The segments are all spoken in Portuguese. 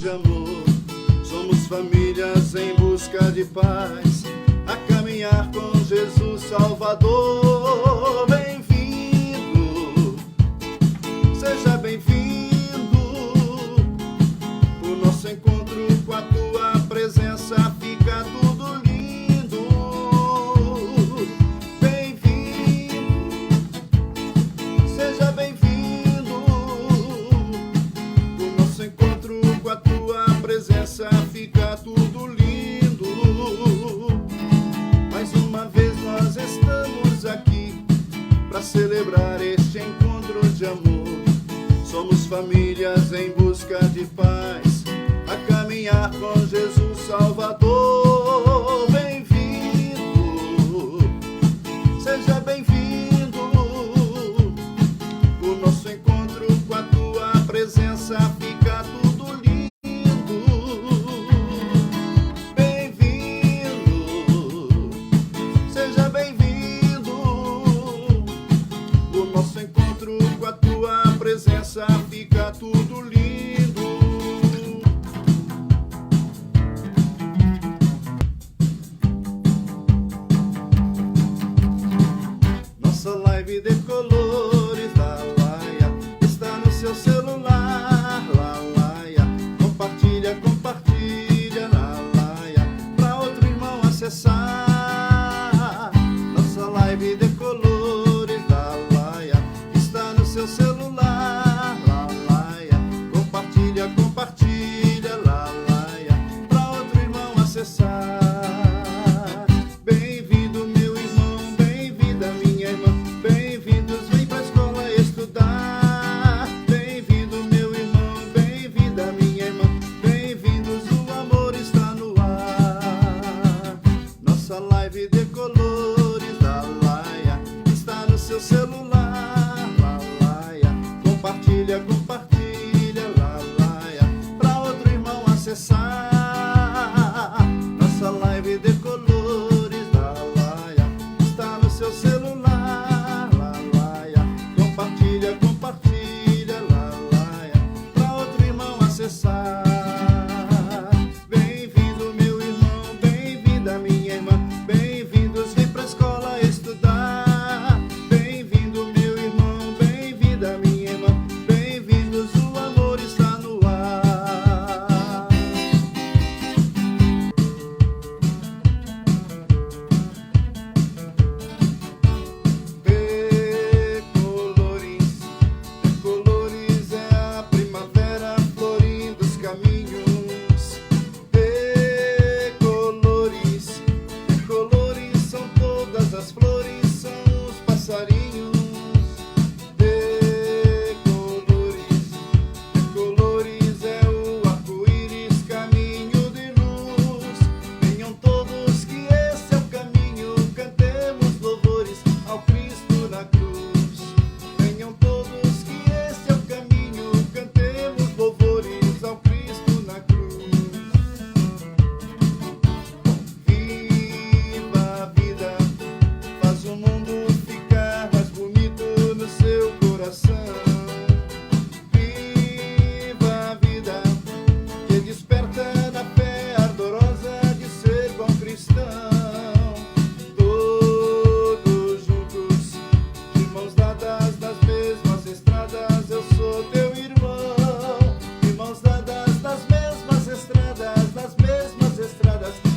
de amor. Somos famílias em busca de paz, a caminhar com Jesus Salvador. Bem-vindo, seja bem-vindo. O nosso encontro com a tua presença fica tudo lindo. Bem-vindo, seja bem-vindo. O nosso encontro com a tua presença fica tudo lindo. Mais uma vez nós estamos aqui para celebrar este encontro de amor. Somos famílias em busca de paz, a caminhar com Jesus Salvador. Bem-vindo, seja bem-vindo. O nosso encontro com a tua presença fica tudo lindo. Bem-vindo, seja bem-vindo. O nosso encontro com a tua presença fica tudo lindo. Nossa live de colores, lalaia, está no seu celular, lalaia. Compartilha, compartilha, lalaia, pra outro irmão acessar. Nossa live de colores, lalaia, está no seu celular, lalaia. Compartilha, compartilha, lalaia, pra outro irmão acessar. Bem-vindo, meu irmão, bem-vinda, minha irmã. Bem-vindos, vem pra escola estudar. Bem-vindo, meu irmão, bem-vinda, minha irmã. Bem-vindos, o amor está no ar. Nossa live de colores, lalaia, está no seu celular, lalaia. Compartilha, compartilha, lalaia, pra outro irmão acessar. Nossa live de colores, lalaia, está no seu celular, lalaia. Compartilha, compartilha, lalaia, pra outro irmão acessar. Bem-vindo, meu irmão, bem-vinda, minha irmã. Bem-vindos, vem pra escola estudar. Bem-vindo, meu irmão, bem-vinda, minha irmã. Bem-vindos, o amor está no ar. Colores é a primavera florindo os caminhos. Colores são todas as flores, são os passarinhos. Colores é o arco-íris, caminho de luz. Venham todos que esse é o caminho, cantemos louvores ao Cristo na cruz. Venham todos que esse é o caminho, cantemos louvores ao Cristo na cruz. Viva a vida, faz o mundo ficar mais bonito no seu coração. Viva a vida, que desperta na fé ardorosa de ser bom cristão. Todos juntos, de mãos dadas nas mesmas estradas, eu sou teu irmão. De mãos dadas nas mesmas estradas,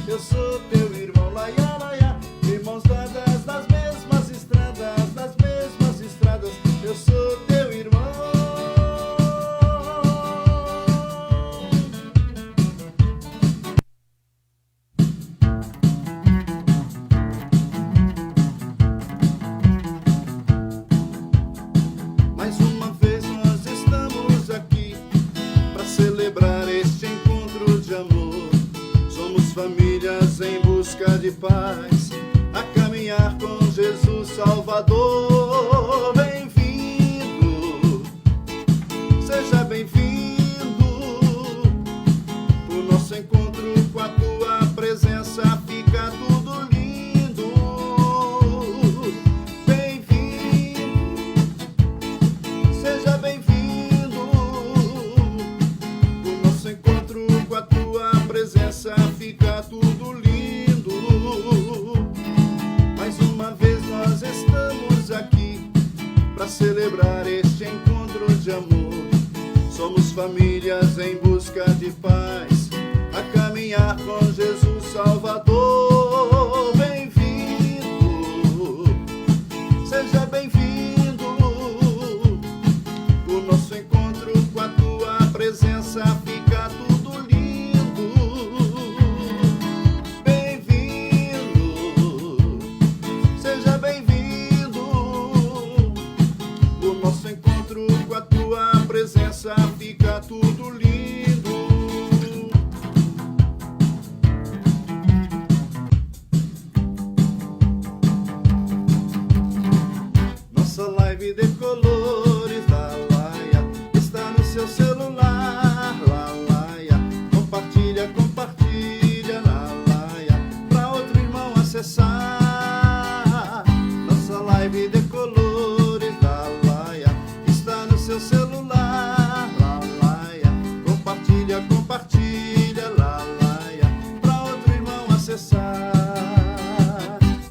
eu sou teu irmão. Laia, laia. De mãos dadas nas mesmas estradas, eu sou teu irmão. Mais uma vez nós estamos aqui para celebrar este encontro de amor. Somos famílias em busca de paz, a caminhar com Jesus Salvador. Bem-vindo, seja bem-vindo. O nosso encontro com a tua presença fica tudo lindo. Bem-vindo, seja bem-vindo. O nosso encontro de paz, a caminhar com Jesus Salvador. Bem-vindo, seja bem-vindo. O nosso encontro com a tua presença fica tudo lindo. Bem-vindo, seja bem-vindo. O nosso encontro com a tua presença fica tudo lindo. Nossa live de colores da Laia está no seu celular, Laia. Compartilha, compartilha na Laia, pra outro irmão acessar. Nossa live de colores da Laia está no seu celular, Laia. Compartilha, compartilha lá, Laia, pra outro irmão acessar.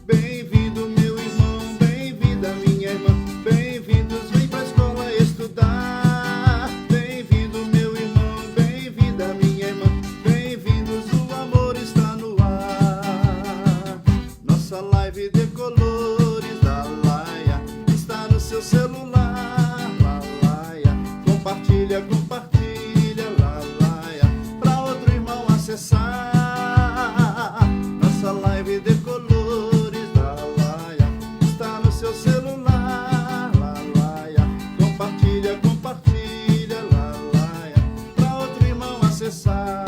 Bem-vindo, meu irmão, bem-vinda, minha irmã. Bem-vindos, vem pra escola estudar. Bem-vindo, meu irmão, bem-vinda, minha irmã. Bem-vindos, o amor está no ar. Nossa live de colores da Laia está no seu celular, Laia. Compartilha, compartilha lá, Laia, pra outro irmão acessar. Nossa live de colores da Laia está no seu celular, Laia. Compartilha, compartilha lá, Laia, pra outro irmão acessar.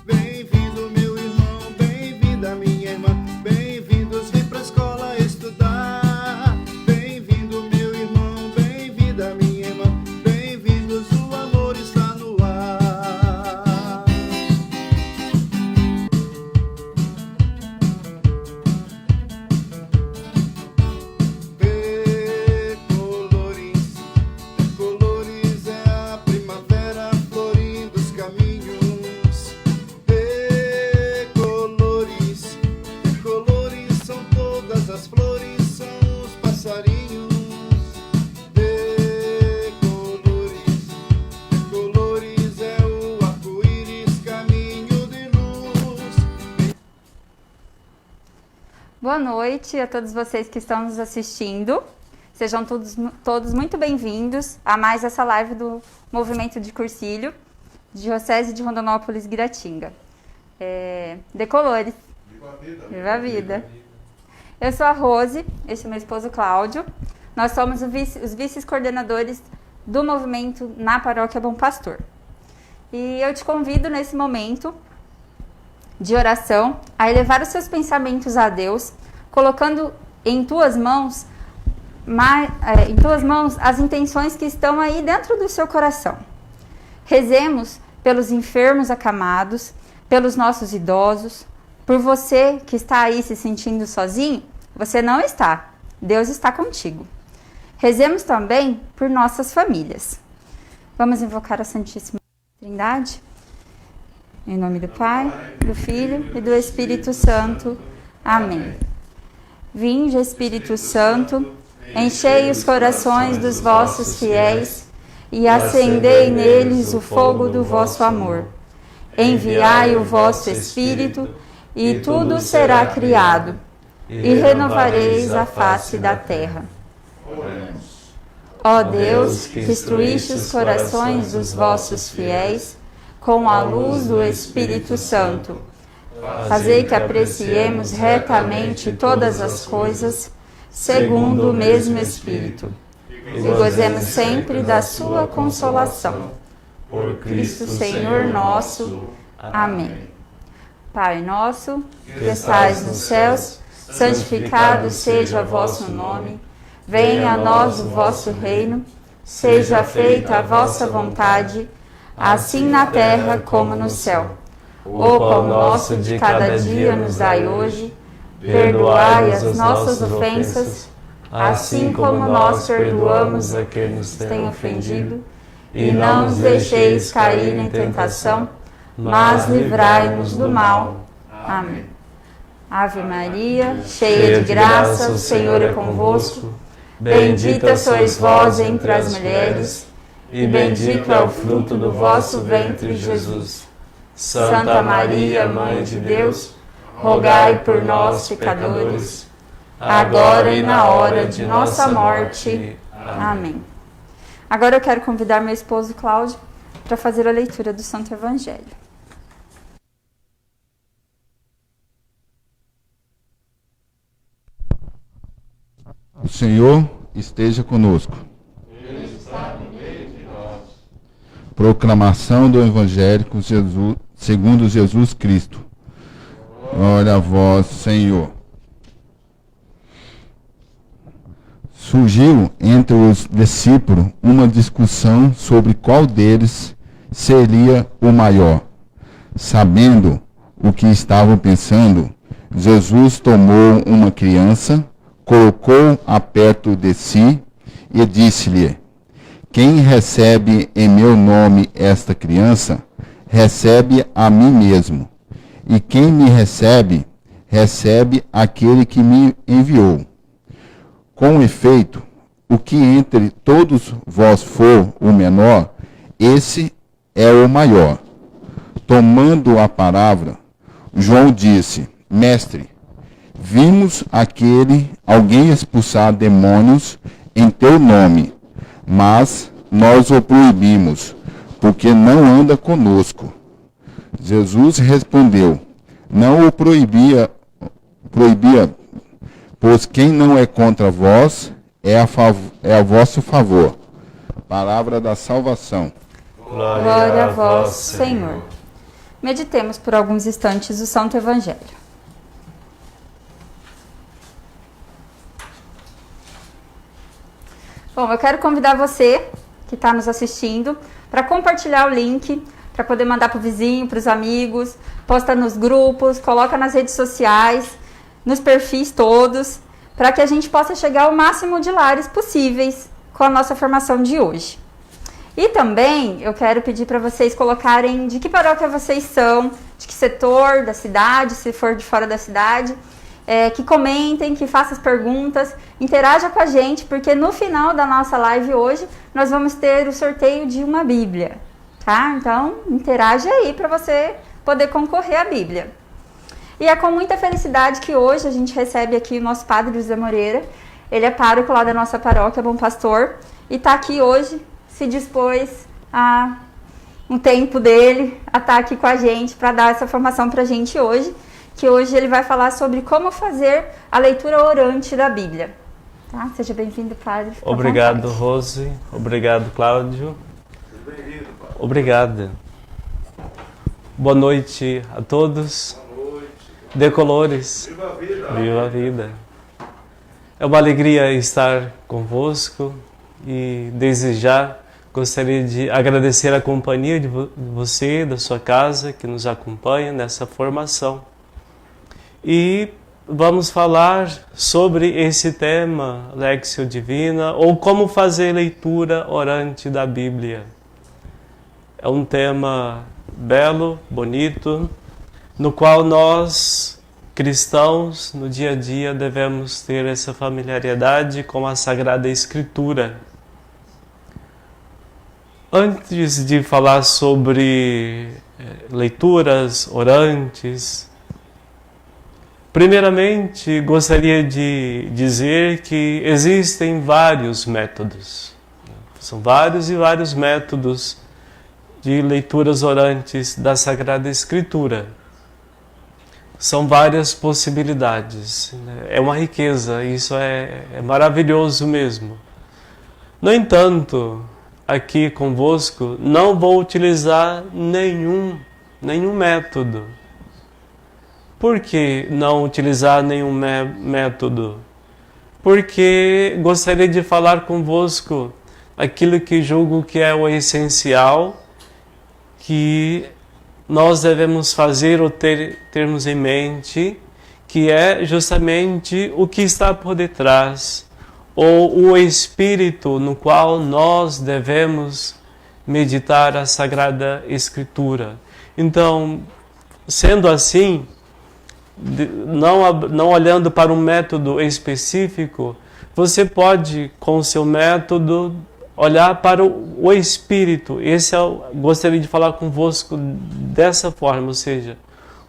Bem-vindo, meu irmão, bem-vinda, minha irmã. Bem-vindos, vem pra escola estudar. Bem-vindo, meu irmão, bem-vinda, minha irmã. Bem-vindos, o amor está no ar. Decolores é a primavera florindo os caminhos. Decolores são todas as flores, são os passarinhos. Decolores é o arco-íris, caminho de luz. Boa noite a todos vocês que estão nos assistindo. Sejam todos muito bem-vindos a mais essa live do Movimento de Cursilho, Diocese de Rondonópolis, Guiratinga. Decolores. Viva a vida. Eu sou a Rose, este é meu esposo Cláudio. Nós somos os vice-coordenadores do movimento na Paróquia Bom Pastor. E eu te convido nesse momento de oração a elevar os seus pensamentos a Deus, colocando em tuas mãos as intenções que estão aí dentro do seu coração. Rezemos pelos enfermos acamados, pelos nossos idosos, por você que está aí se sentindo sozinho. Você não está, Deus está contigo. Rezemos também por nossas famílias. Vamos invocar a Santíssima Trindade? Em nome do Pai, do Filho e do Espírito Santo. Amém. Vinde, Espírito Santo, enchei os corações dos vossos fiéis e acendei neles o fogo do vosso amor. Enviai o vosso Espírito e tudo será criado, e renovareis a face da terra. Ó Deus, que instruíste os corações dos vossos fiéis com a luz do Espírito Santo, fazei que apreciemos retamente todas as coisas, segundo o mesmo Espírito, e gozemos sempre da sua consolação. Por Cristo Senhor nosso. Amém. Pai nosso, que estais nos céus, santificado seja o vosso nome. Venha a nós o vosso reino. Seja feita a vossa vontade, assim na terra como no céu. O pão nosso de cada dia nos dai hoje. Perdoai as nossas ofensas, assim como nós perdoamos a quem nos tem ofendido. E não nos deixeis cair em tentação, mas livrai-nos do mal. Amém. Ave Maria, cheia de graça, o Senhor é convosco. Bendita sois vós entre as mulheres, e bendito é o fruto do vosso ventre, Jesus. Santa Maria, Mãe de Deus, rogai por nós, pecadores, agora e na hora de nossa morte. Amém. Agora eu quero convidar meu esposo Cláudio para fazer a leitura do Santo Evangelho. O Senhor esteja conosco. Ele está no meio de nós. Proclamação do Evangelho segundo Jesus Cristo. Glória a vós, Senhor. Surgiu entre os discípulos uma discussão sobre qual deles seria o maior. Sabendo o que estavam pensando, Jesus tomou uma criança, colocou-a perto de si e disse-lhe: Quem recebe em meu nome esta criança, recebe a mim mesmo. E quem me recebe, recebe aquele que me enviou. Com efeito, o que entre todos vós for o menor, esse é o maior. Tomando a palavra, João disse: Mestre, vimos alguém expulsar demônios em teu nome, mas nós o proibimos, porque não anda conosco. Jesus respondeu: Não o proibia, pois quem não é contra vós é a vosso favor. Palavra da salvação. Glória a vós, Senhor. Meditemos por alguns instantes o Santo Evangelho. Bom, eu quero convidar você que está nos assistindo para compartilhar o link, para poder mandar para o vizinho, para os amigos, posta nos grupos, coloca nas redes sociais, nos perfis todos, para que a gente possa chegar ao máximo de lares possíveis com a nossa formação de hoje. E também eu quero pedir para vocês colocarem de que paróquia vocês são, de que setor da cidade, se for de fora da cidade, que comentem, que façam as perguntas, interaja com a gente, porque no final da nossa live hoje nós vamos ter o sorteio de uma Bíblia, tá? Então interaja aí para você poder concorrer à Bíblia. E é com muita felicidade que hoje a gente recebe aqui o nosso Padre José Moreira. Ele é pároco lá da nossa paróquia, Bom Pastor, e está aqui hoje, se dispôs a um tempo dele a estar aqui com a gente para dar essa formação para a gente hoje, que hoje ele vai falar sobre como fazer a leitura orante da Bíblia. Tá? Seja bem-vindo, Padre. Obrigado, Rose. Obrigado, Cláudio. Bem-vindo, Padre. Obrigado. Boa noite a todos. Boa noite. Decolores. Viva a vida. Viva a vida. É uma alegria estar convosco e desejar, gostaria de agradecer a companhia de você, da sua casa, que nos acompanha nessa formação. E vamos falar sobre esse tema, Lexio Divina, ou como fazer leitura orante da Bíblia. É um tema belo, bonito, no qual nós, cristãos, no dia a dia, devemos ter essa familiaridade com a Sagrada Escritura. Antes de falar sobre leituras orantes, primeiramente gostaria de dizer que existem vários métodos. São vários e vários métodos de leituras orantes da Sagrada Escritura. São várias possibilidades. É uma riqueza, isso é maravilhoso mesmo. No entanto, aqui convosco, não vou utilizar nenhum método. Por que não utilizar nenhum método? Porque gostaria de falar convosco aquilo que julgo que é o essencial, que nós devemos fazer ou termos em mente, que é justamente o que está por detrás, ou o espírito no qual nós devemos meditar a Sagrada Escritura. Então, sendo assim, não olhando para um método específico, você pode, com o seu método, olhar para o Espírito. Gostaria de falar convosco dessa forma, ou seja,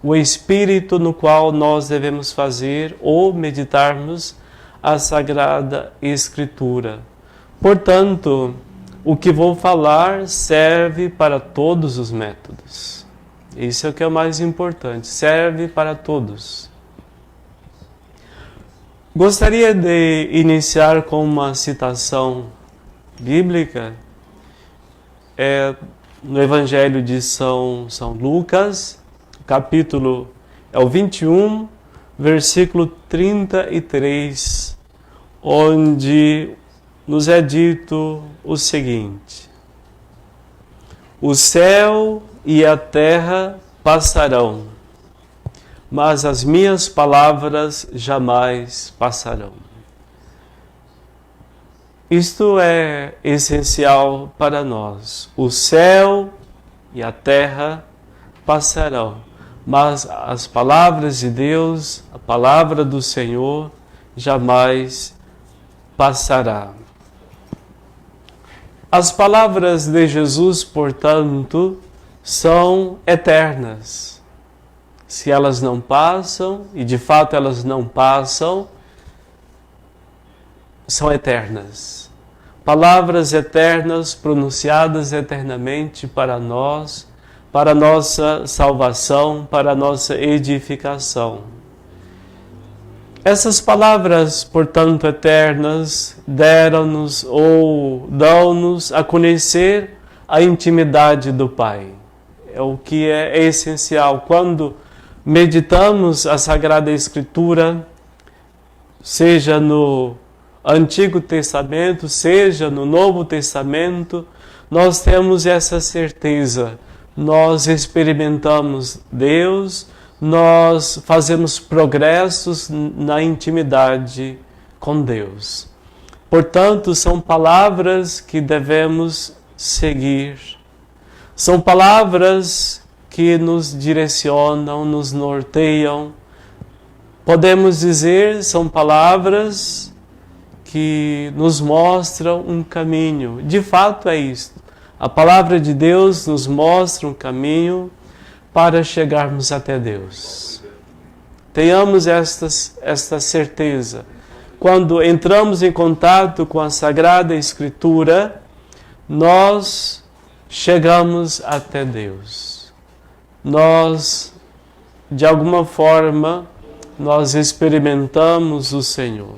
o Espírito no qual nós devemos fazer ou meditarmos a Sagrada Escritura. Portanto, o que vou falar serve para todos os métodos. Isso é o que é o mais importante, serve para todos. Gostaria de iniciar com uma citação bíblica, no Evangelho de São Lucas, capítulo é o 21, versículo 33, onde nos é dito o seguinte: o céu e a terra passarão, mas as minhas palavras jamais passarão. Isto é essencial para nós. O céu e a terra passarão, mas as palavras de Deus, a palavra do Senhor, jamais passará. As palavras de Jesus, portanto, são eternas. Se elas não passam, e de fato elas não passam, são eternas. Palavras eternas pronunciadas eternamente para nós, para a nossa salvação, para a nossa edificação. Essas palavras, portanto, eternas, deram-nos ou dão-nos a conhecer a intimidade do Pai. É o que é essencial. Quando meditamos a Sagrada Escritura, seja no Antigo Testamento, seja no Novo Testamento, nós temos essa certeza. Nós experimentamos Deus, nós fazemos progressos na intimidade com Deus. Portanto, são palavras que devemos seguir. São palavras que nos direcionam, nos norteiam. Podemos dizer, são palavras que nos mostram um caminho. De fato é isto. A palavra de Deus nos mostra um caminho para chegarmos até Deus. Tenhamos esta certeza. Quando entramos em contato com a Sagrada Escritura, nós chegamos até Deus. Nós, de alguma forma, nós experimentamos o Senhor.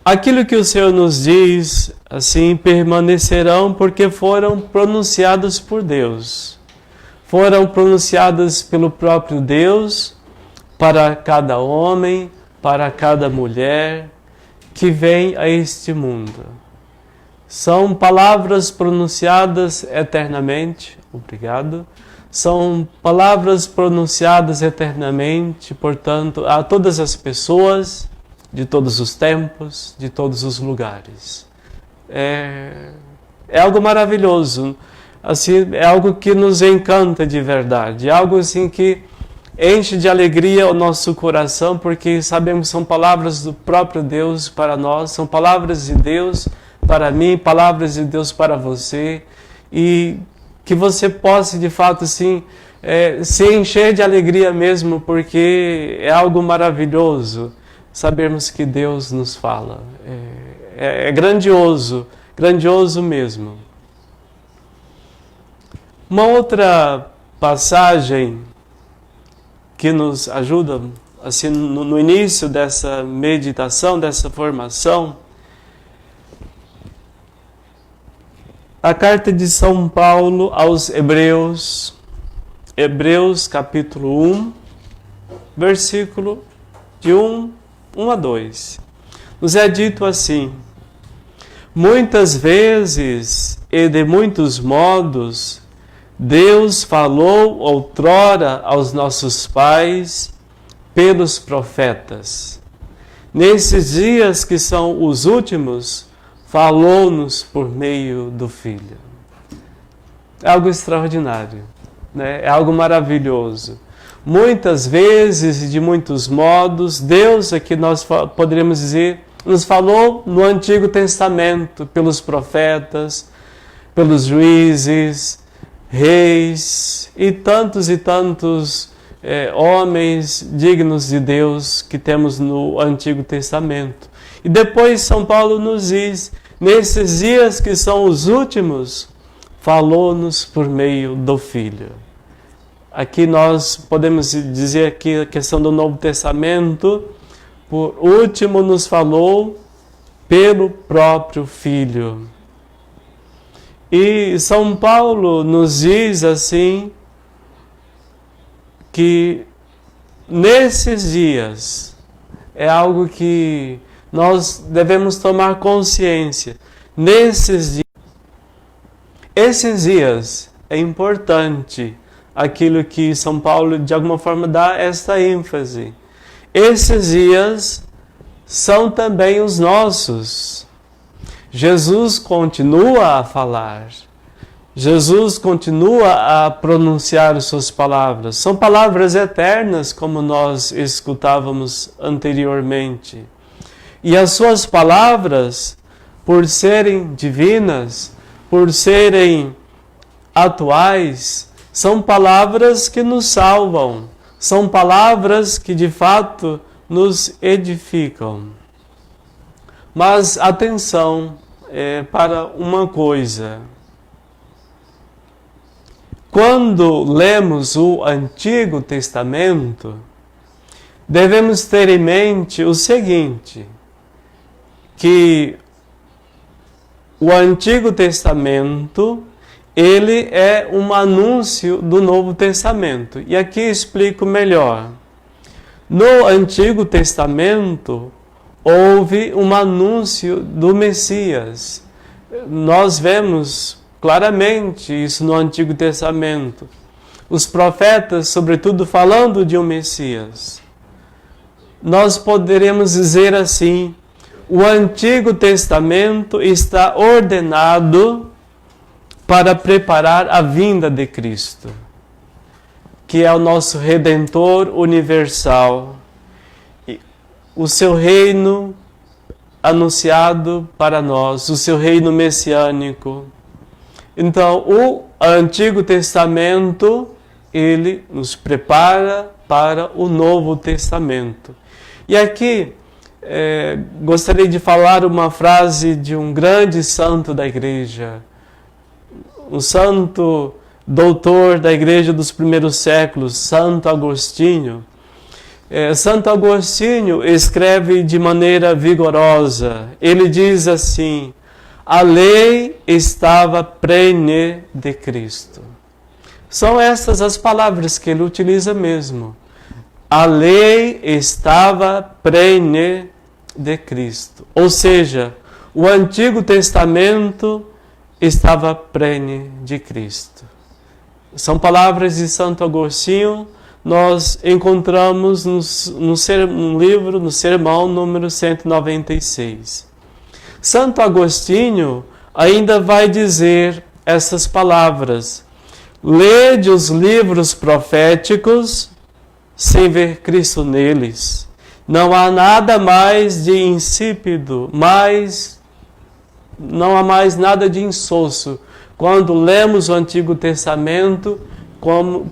Aquilo que o Senhor nos diz, assim, permanecerão porque foram pronunciados por Deus. Foram pronunciadas pelo próprio Deus para cada homem, para cada mulher que vem a este mundo. São palavras pronunciadas eternamente, obrigado. São palavras pronunciadas eternamente, portanto, a todas as pessoas, de todos os tempos, de todos os lugares. É algo maravilhoso, assim, é algo que nos encanta de verdade, é algo assim que enche de alegria o nosso coração, porque sabemos que são palavras do próprio Deus para nós, são palavras de Deus para mim, palavras de Deus para você, e que você possa de fato assim, se encher de alegria mesmo, porque é algo maravilhoso sabermos que Deus nos fala. É grandioso, grandioso mesmo. Uma outra passagem que nos ajuda assim, no início dessa meditação, dessa formação, a carta de São Paulo aos Hebreus, Hebreus capítulo 1, versículo de 1 a 2. Nos é dito assim: muitas vezes e de muitos modos, Deus falou outrora aos nossos pais pelos profetas. Nesses dias que são os últimos, falou-nos por meio do Filho. É algo extraordinário, né? É algo maravilhoso. Muitas vezes e de muitos modos, Deus, aqui nós poderíamos dizer, nos falou no Antigo Testamento, pelos profetas, pelos juízes, reis e tantos homens dignos de Deus que temos no Antigo Testamento. E depois São Paulo nos diz, nesses dias que são os últimos, falou-nos por meio do Filho. Aqui nós podemos dizer que a questão do Novo Testamento, por último nos falou pelo próprio Filho. E São Paulo nos diz assim, que nesses dias é algo que nós devemos tomar consciência. Esses dias é importante aquilo que São Paulo de alguma forma dá esta ênfase. Esses dias são também os nossos. Jesus continua a falar. Jesus continua a pronunciar suas palavras. São palavras eternas, como nós escutávamos anteriormente. E as suas palavras, por serem divinas, por serem atuais, são palavras que nos salvam. São palavras que de fato nos edificam. Mas atenção para uma coisa. Quando lemos o Antigo Testamento, devemos ter em mente o seguinte, que o Antigo Testamento, ele é um anúncio do Novo Testamento. E aqui explico melhor. No Antigo Testamento, houve um anúncio do Messias. Nós vemos claramente isso no Antigo Testamento. Os profetas, sobretudo, falando de um Messias. Nós poderemos dizer assim, o Antigo Testamento está ordenado para preparar a vinda de Cristo, que é o nosso Redentor universal. O seu reino anunciado para nós, o seu reino messiânico. Então, o Antigo Testamento, ele nos prepara para o Novo Testamento. E aqui, gostaria de falar uma frase de um grande santo da Igreja, um santo doutor da Igreja dos primeiros séculos, Santo Agostinho. Santo Agostinho escreve de maneira vigorosa. Ele diz assim, a lei estava prenhe de Cristo. São essas as palavras que ele utiliza mesmo. A lei estava prenhe de Cristo. Ou seja, o Antigo Testamento estava prenhe de Cristo. São palavras de Santo Agostinho, nós encontramos no livro, no sermão número 196. Santo Agostinho ainda vai dizer essas palavras. Lede os livros proféticos sem ver Cristo neles. Não há nada mais de insípido, não há mais nada de insosso quando lemos o Antigo Testamento,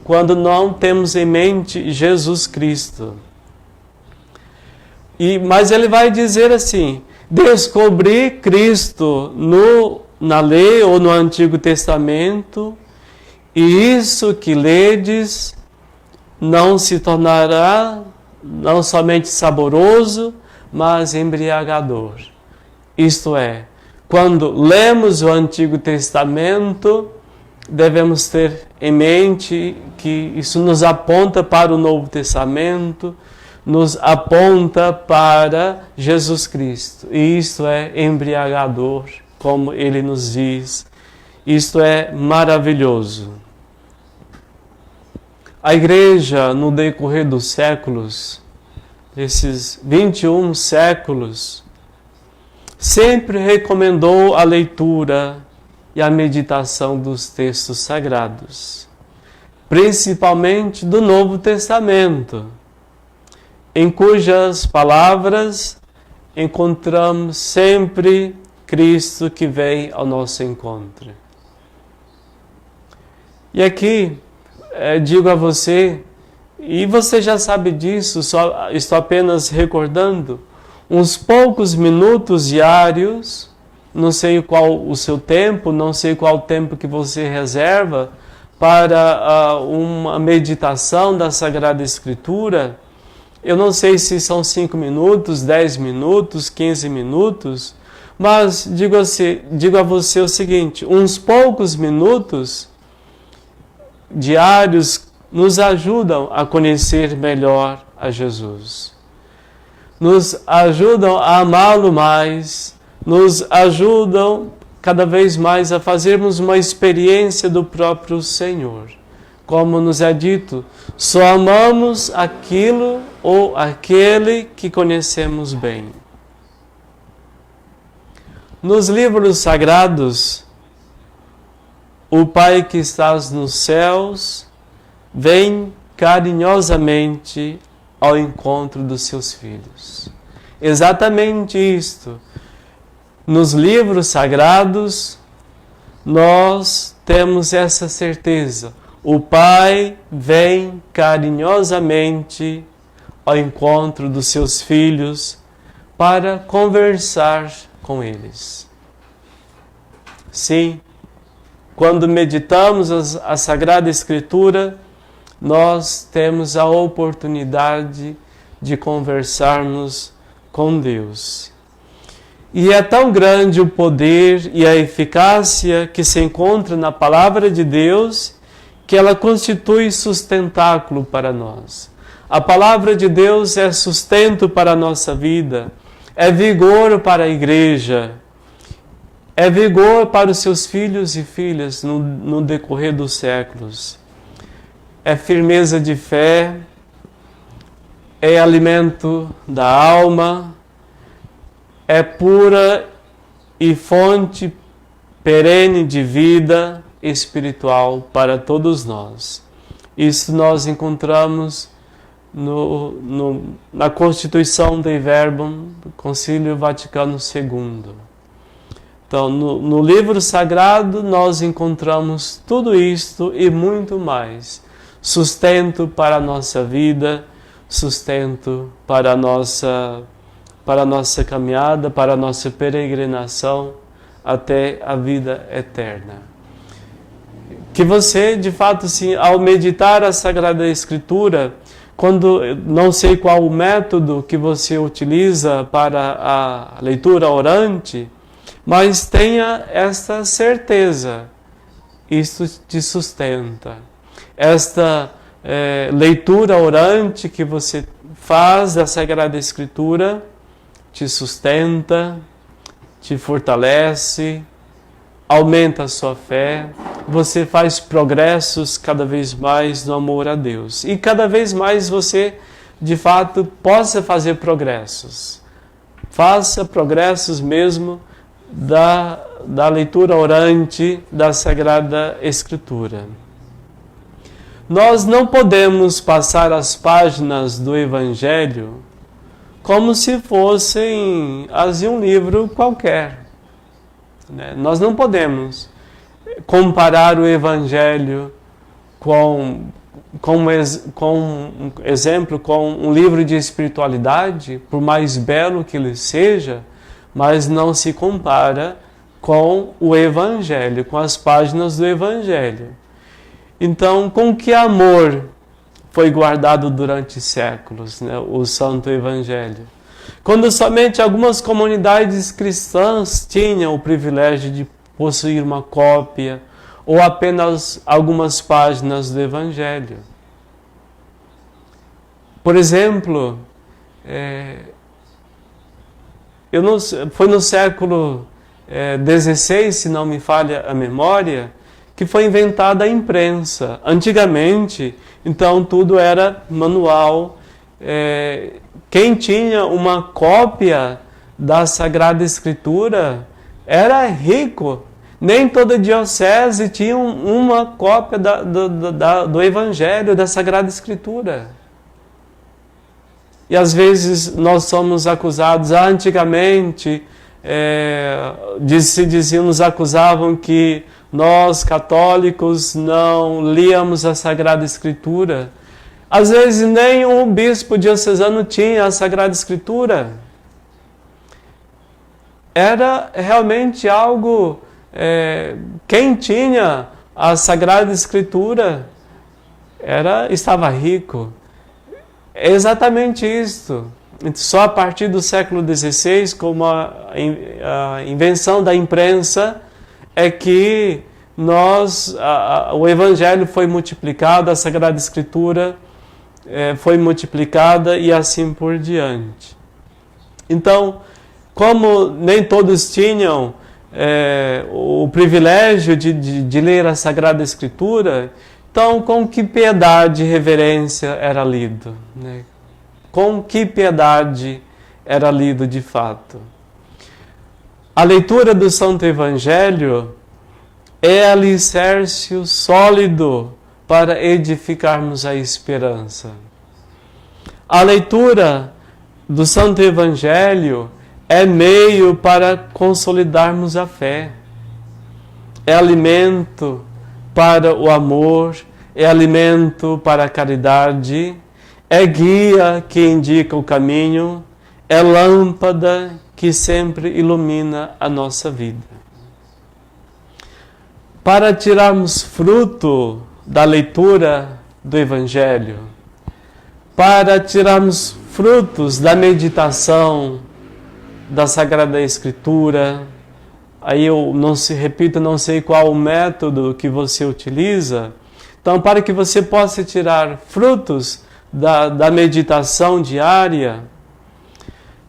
quando não temos em mente Jesus Cristo. Mas ele vai dizer assim, descobrir Cristo na lei ou no Antigo Testamento, e isso que ledes não se tornará não somente saboroso, mas embriagador. Isto é, quando lemos o Antigo Testamento, devemos ter em mente que isso nos aponta para o Novo Testamento, nos aponta para Jesus Cristo. E isto é embriagador, como ele nos diz. Isto é maravilhoso. A Igreja, no decorrer dos séculos, esses 21 séculos, sempre recomendou a leitura e a meditação dos textos sagrados, principalmente do Novo Testamento, em cujas palavras encontramos sempre Cristo que vem ao nosso encontro. E aqui, digo a você, e você já sabe disso, só estou apenas recordando, uns poucos minutos diários, não sei qual o seu tempo, não sei qual o tempo que você reserva para uma meditação da Sagrada Escritura. Eu não sei se são 5 minutos, 10 minutos, 15 minutos, mas digo a você o seguinte, uns poucos minutos diários nos ajudam a conhecer melhor a Jesus. Nos ajudam a amá-lo mais, nos ajudam cada vez mais a fazermos uma experiência do próprio Senhor. Como nos é dito, só amamos aquilo ou aquele que conhecemos bem. Nos livros sagrados, o Pai que estás nos céus vem carinhosamente ao encontro dos seus filhos. Exatamente isto. Nos livros sagrados, nós temos essa certeza. O Pai vem carinhosamente ao encontro dos seus filhos para conversar com eles. Sim, quando meditamos a Sagrada Escritura, nós temos a oportunidade de conversarmos com Deus. E é tão grande o poder e a eficácia que se encontra na Palavra de Deus, que ela constitui sustentáculo para nós. A Palavra de Deus é sustento para a nossa vida, é vigor para a Igreja, é vigor para os seus filhos e filhas no decorrer dos séculos. É firmeza de fé, é alimento da alma, é pura e fonte perene de vida espiritual para todos nós. Isso nós encontramos na Constituição Dei Verbum do Concílio Vaticano II. Então, no livro sagrado nós encontramos tudo isto e muito mais. Sustento para a nossa vida, sustento para a nossa caminhada, para a nossa peregrinação até a vida eterna. Que você, de fato, sim, ao meditar a Sagrada Escritura, quando não sei qual o método que você utiliza para a leitura orante, mas tenha esta certeza, isto te sustenta. Esta leitura orante que você faz da Sagrada Escritura te sustenta, te fortalece, aumenta a sua fé, você faz progressos cada vez mais no amor a Deus. E cada vez mais você, de fato, possa fazer progressos. Faça progressos mesmo da leitura orante da Sagrada Escritura. Nós não podemos passar as páginas do Evangelho como se fossem as de um livro qualquer. Nós não podemos comparar o Evangelho com um livro de espiritualidade, por mais belo que ele seja, mas não se compara com o Evangelho, com as páginas do Evangelho. Então, com que amor foi guardado durante séculos, o Santo Evangelho? Quando somente algumas comunidades cristãs tinham o privilégio de possuir uma cópia ou apenas algumas páginas do Evangelho. Por exemplo, foi no século XVI, se não me falha a memória, que foi inventada a imprensa. Antigamente, então, tudo era manual. Quem tinha uma cópia da Sagrada Escritura era rico. Nem toda diocese tinha uma cópia do Evangelho, da Sagrada Escritura. E às vezes nós somos acusados, antigamente nos acusavam que nós católicos não líamos a Sagrada Escritura. Às vezes nem o bispo diocesano tinha a Sagrada Escritura. Era realmente algo... quem tinha a Sagrada Escritura estava rico. É exatamente isso. Só a partir do século XVI, com a invenção da imprensa, é que o Evangelho foi multiplicado, a Sagrada Escritura foi multiplicada e assim por diante. Então, como nem todos tinham o privilégio de ler a Sagrada Escritura, então com que piedade e reverência era lido, né? Com que piedade era lido de fato. A leitura do Santo Evangelho é alicerce sólido para edificarmos a esperança. A leitura do Santo Evangelho é meio para consolidarmos a fé. É alimento para o amor, é alimento para a caridade, é guia que indica o caminho, é lâmpada que sempre ilumina a nossa vida. Para tirarmos fruto da leitura do Evangelho, para tirarmos frutos da meditação da Sagrada Escritura, aí eu não sei qual o método que você utiliza. Então, para que você possa tirar frutos da meditação diária,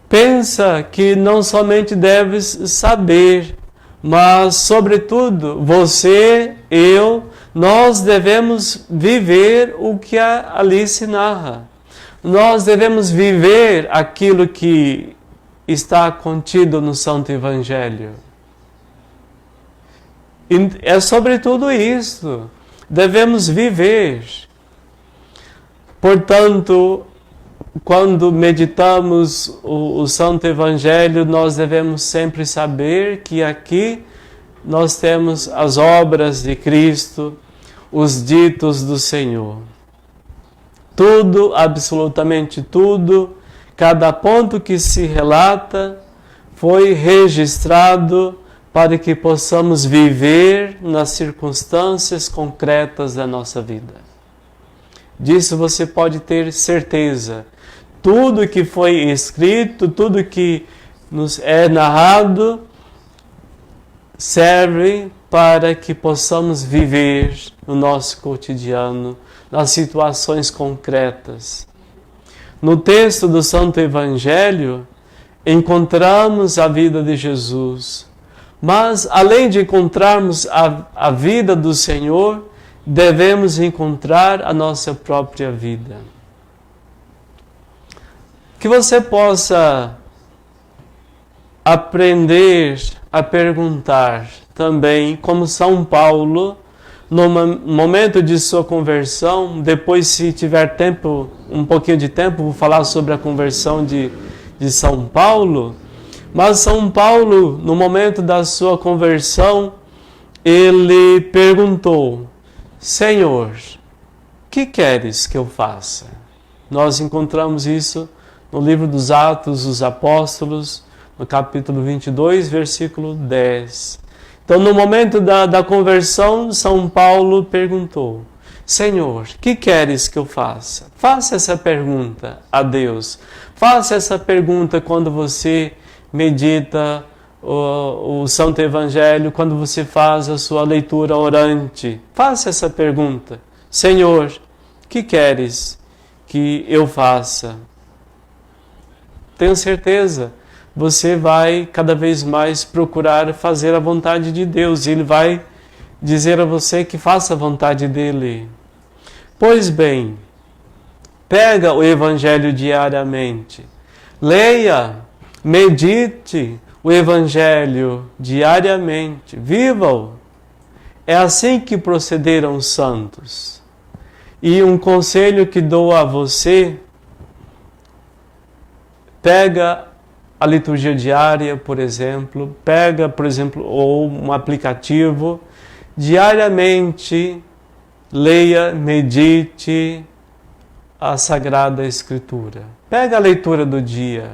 pensa que não somente deves saber, mas, sobretudo, você, eu, nós devemos viver o que ali se narra. Nós devemos viver aquilo que está contido no Santo Evangelho. E é sobretudo isso. Devemos viver. Portanto, quando meditamos o Santo Evangelho, nós devemos sempre saber que aqui nós temos as obras de Cristo, os ditos do Senhor. Tudo, absolutamente tudo, cada ponto que se relata foi registrado para que possamos viver nas circunstâncias concretas da nossa vida. Disso você pode ter certeza. Tudo que foi escrito, tudo que nos é narrado, serve para que possamos viver no nosso cotidiano, nas situações concretas. No texto do Santo Evangelho, encontramos a vida de Jesus. Mas, além de encontrarmos a vida do Senhor, devemos encontrar a nossa própria vida. Que você possa aprender a perguntar também, como São Paulo, no momento de sua conversão, depois, se tiver tempo, um pouquinho de tempo, vou falar sobre a conversão de São Paulo. Mas São Paulo, no momento da sua conversão, ele perguntou: Senhor, que queres que eu faça? Nós encontramos isso no livro dos Atos dos Apóstolos, no capítulo 22, versículo 10. Então, no momento da conversão, São Paulo perguntou: Senhor, que queres que eu faça? Faça essa pergunta a Deus. Faça essa pergunta quando você medita o Santo Evangelho, quando você faz a sua leitura orante. Faça essa pergunta: Senhor, que queres que eu faça? Tenho certeza, você vai cada vez mais procurar fazer a vontade de Deus. Ele vai dizer a você que faça a vontade dele. Pois bem, pega o Evangelho diariamente. Leia, medite o Evangelho diariamente. Viva-o. É assim que procederam os santos. E um conselho que dou a você Pega a liturgia diária, por exemplo, ou um aplicativo, diariamente leia, medite a Sagrada Escritura. Pega a leitura do dia.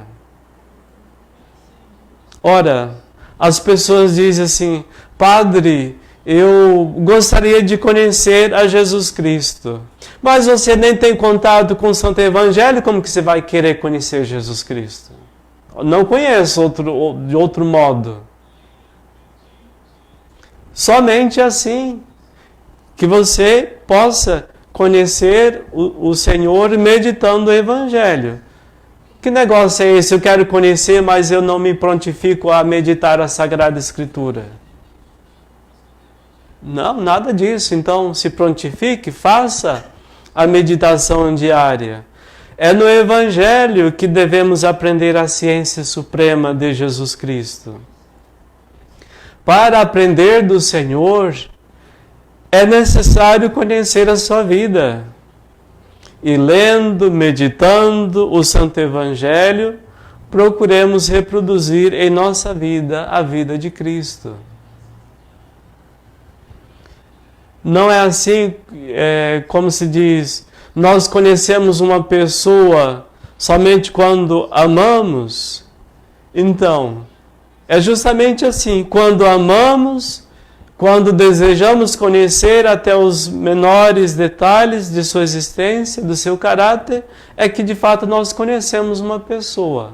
Ora, as pessoas dizem assim: Padre, eu gostaria de conhecer a Jesus Cristo. Mas você nem tem contato com o Santo Evangelho, como que você vai querer conhecer Jesus Cristo? Não conheço de outro modo. Somente assim que você possa conhecer o Senhor meditando o Evangelho. Que negócio é esse? Eu quero conhecer, mas eu não me prontifico a meditar a Sagrada Escritura. Não, nada disso. Então, se prontifique, faça a meditação diária. É no Evangelho que devemos aprender a ciência suprema de Jesus Cristo. Para aprender do Senhor, é necessário conhecer a sua vida. E lendo, meditando o Santo Evangelho, procuremos reproduzir em nossa vida a vida de Cristo. Não é assim, como se diz, nós conhecemos uma pessoa somente quando amamos. Então, é justamente assim, quando amamos, quando desejamos conhecer até os menores detalhes de sua existência, do seu caráter, é que de fato nós conhecemos uma pessoa.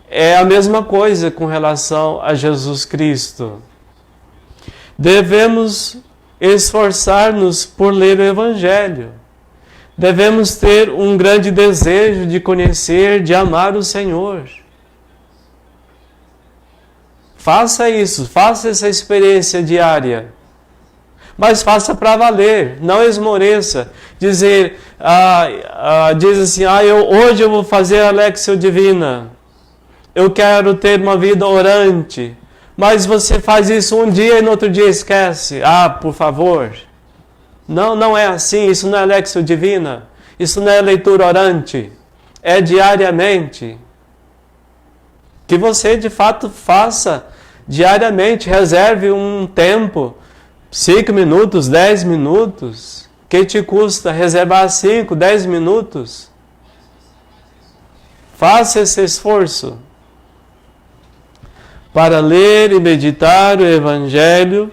É a mesma coisa com relação a Jesus Cristo. Devemos esforçar-nos por ler o Evangelho. Devemos ter um grande desejo de conhecer, de amar o Senhor. Faça isso, faça essa experiência diária. Mas faça para valer, não esmoreça. Diz assim, hoje eu vou fazer a Lexio Divina. Eu quero ter uma vida orante. Mas você faz isso um dia e no outro dia esquece. Por favor. Não é assim, isso não é Lexio Divina. Isso não é leitura orante. É diariamente. Que você de fato faça diariamente, reserve um tempo, 5 minutos, 10 minutos. Que te custa reservar 5, 10 minutos? Faça esse esforço para ler e meditar o Evangelho,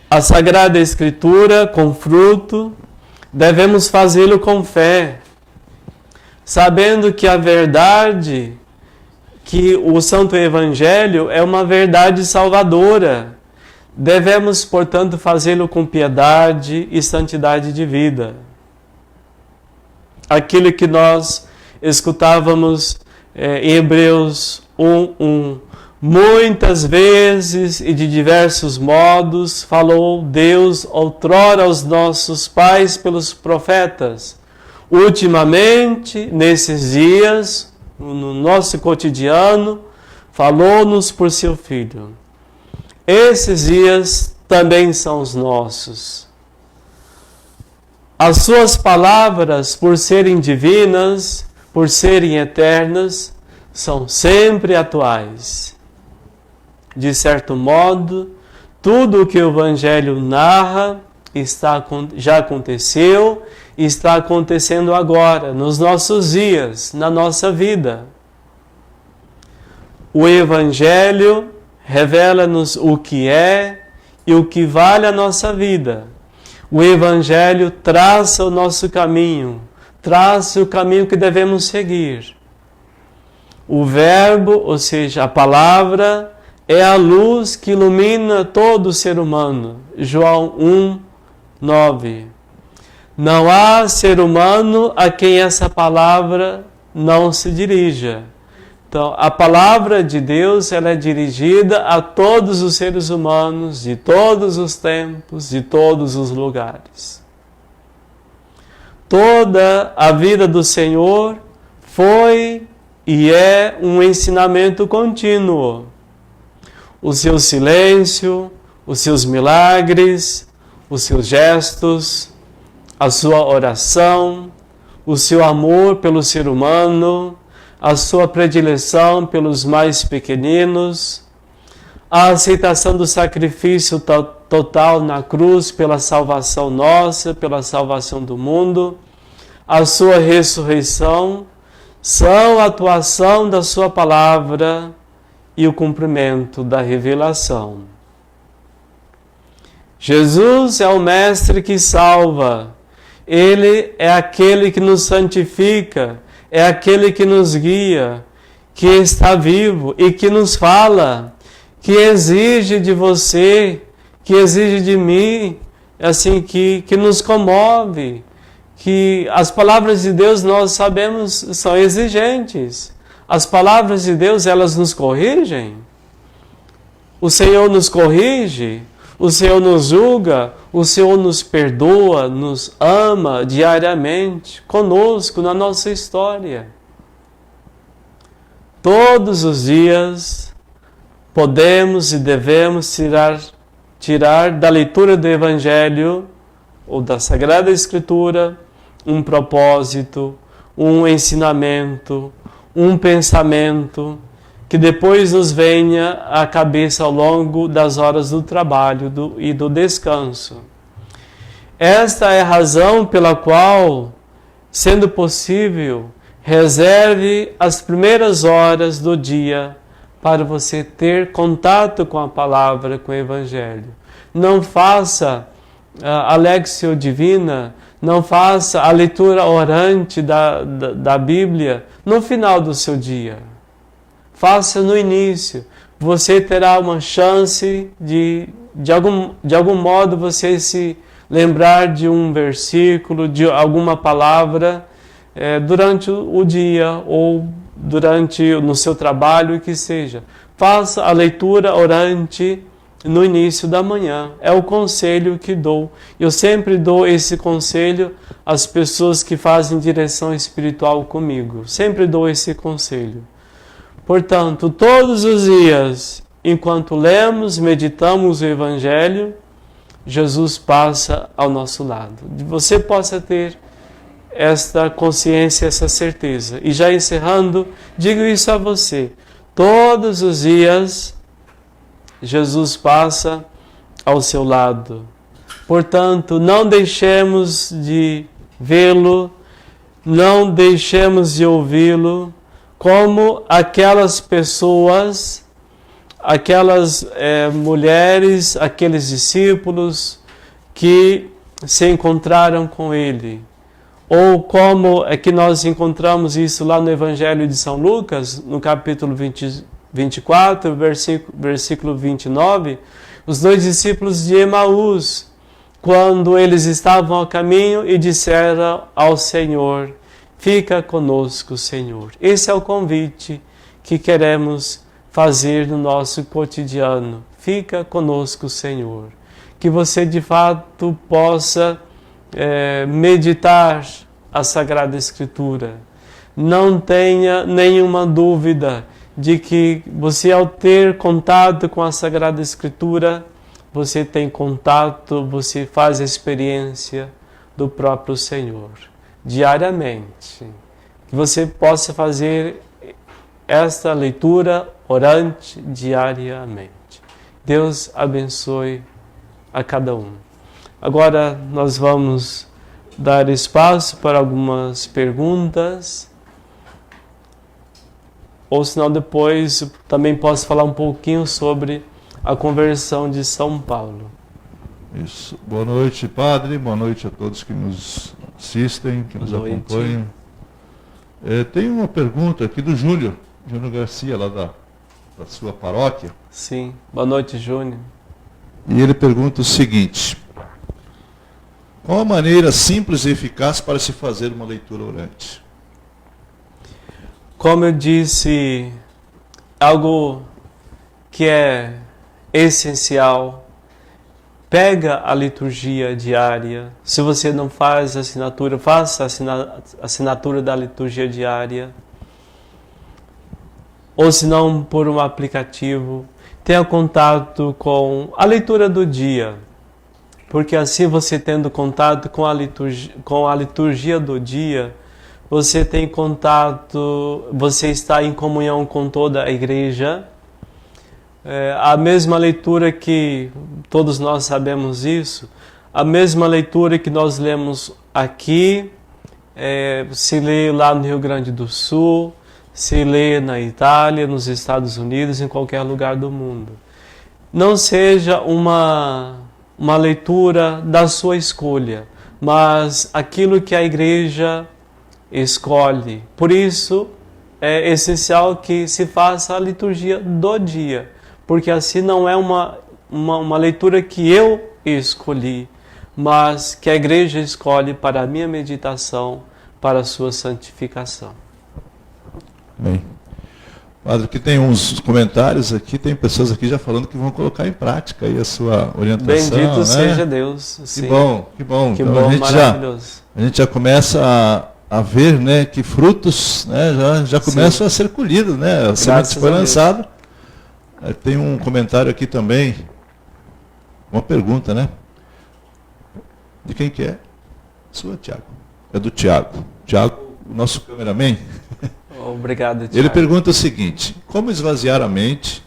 a Sagrada Escritura com fruto. Devemos fazê-lo com fé, sabendo que a verdade, que o Santo Evangelho é uma verdade salvadora. Devemos, portanto, fazê-lo com piedade e santidade de vida. Aquilo que nós escutávamos em Hebreus 1:1. Muitas vezes e de diversos modos falou Deus outrora aos nossos pais pelos profetas. Ultimamente, nesses dias, no nosso cotidiano, falou-nos por seu Filho. Esses dias também são os nossos. As suas palavras, por serem divinas, por serem eternas, são sempre atuais. De certo modo, tudo o que o Evangelho narra já aconteceu e está acontecendo agora, nos nossos dias, na nossa vida. O Evangelho revela-nos o que é e o que vale a nossa vida. O Evangelho traça o nosso caminho, traça o caminho que devemos seguir. O Verbo, ou seja, a palavra, é a luz que ilumina todo o ser humano. João 1:9. Não há ser humano a quem essa palavra não se dirija. Então, a palavra de Deus, ela é dirigida a todos os seres humanos, de todos os tempos, de todos os lugares. Toda a vida do Senhor foi e é um ensinamento contínuo. O seu silêncio, os seus milagres, os seus gestos, a sua oração, o seu amor pelo ser humano, a sua predileção pelos mais pequeninos, a aceitação do sacrifício total na cruz pela salvação nossa, pela salvação do mundo, a sua ressurreição, são a atuação da sua palavra e o cumprimento da revelação. Jesus é o Mestre que salva, Ele é aquele que nos santifica, é aquele que nos guia, que está vivo e que nos fala, que exige de você, que exige de mim, assim, que nos comove, que as palavras de Deus, nós sabemos, são exigentes. As palavras de Deus, elas nos corrigem. O Senhor nos corrige, o Senhor nos julga, o Senhor nos perdoa, nos ama diariamente, conosco, na nossa história. Todos os dias podemos e devemos tirar da leitura do Evangelho ou da Sagrada Escritura um propósito, um ensinamento, um pensamento que depois nos venha à cabeça ao longo das horas do trabalho e do descanso. Esta é a razão pela qual, sendo possível, reserve as primeiras horas do dia para você ter contato com a palavra, com o Evangelho. Não faça a Lectio Divina, não faça a leitura orante da Bíblia no final do seu dia. Faça no início. Você terá uma chance de algum modo, você se lembrar de um versículo, de alguma palavra durante o dia ou no seu trabalho, o que seja. Faça a leitura orante no início da manhã. É o conselho que dou. Eu sempre dou esse conselho às pessoas que fazem direção espiritual comigo. Sempre dou esse conselho. Portanto, todos os dias, enquanto lemos, meditamos o Evangelho, Jesus passa ao nosso lado. Você possa ter esta consciência, essa certeza. E já encerrando, digo isso a você. Todos os dias, Jesus passa ao seu lado. Portanto, não deixemos de vê-lo, não deixemos de ouvi-lo, como aquelas pessoas, aquelas mulheres, aqueles discípulos que se encontraram com ele. Ou como é que nós encontramos isso lá no Evangelho de São Lucas, no capítulo 24, versículo 29, os dois discípulos de Emaús, quando eles estavam a caminho e disseram ao Senhor: fica conosco, Senhor. Esse é o convite que queremos fazer no nosso cotidiano. Fica conosco, Senhor. Que você de fato possa meditar a Sagrada Escritura. Não tenha nenhuma dúvida de que você, ao ter contato com a Sagrada Escritura, você tem contato, você faz a experiência do próprio Senhor, diariamente. Que você possa fazer esta leitura orante diariamente. Deus abençoe a cada um. Agora nós vamos dar espaço para algumas perguntas. Ou senão depois eu também posso falar um pouquinho sobre a conversão de São Paulo. Isso. Boa noite, Padre. Boa noite a todos que nos assistem, que nos acompanham. Tem uma pergunta aqui do Júnior Garcia, lá da sua paróquia. Sim. Boa noite, Júnior. E ele pergunta o seguinte: qual a maneira simples e eficaz para se fazer uma leitura orante? Como eu disse, algo que é essencial, pega a liturgia diária. Se você não faz assinatura, faça a assinatura da liturgia diária. Ou se não, por um aplicativo. Tenha contato com a leitura do dia. Porque assim você tendo contato com a liturgia do dia, você tem contato, você está em comunhão com toda a igreja. A mesma leitura que, todos nós sabemos isso, a mesma leitura que nós lemos aqui, se lê lá no Rio Grande do Sul, se lê na Itália, nos Estados Unidos, em qualquer lugar do mundo. Não seja uma leitura da sua escolha, mas aquilo que a igreja escolhe. Por isso, é essencial que se faça a liturgia do dia, porque assim não é uma leitura que eu escolhi, mas que a igreja escolhe para a minha meditação, para a sua santificação. Bem, Padre, aqui tem uns comentários aqui, tem pessoas aqui já falando que vão colocar em prática aí a sua orientação. Bendito né? seja Deus. Sim. Que bom, que bom. Que então, bom, a maravilhoso. gente já começa a ver, né, que frutos, né, já começam a ser colhidos, né? A semente foi lançada. Tem um comentário aqui também, uma pergunta, né? De quem que é? Sua, Tiago. É do Tiago. Tiago, o nosso cameraman. Obrigado, Tiago. Ele pergunta o seguinte: como esvaziar a mente,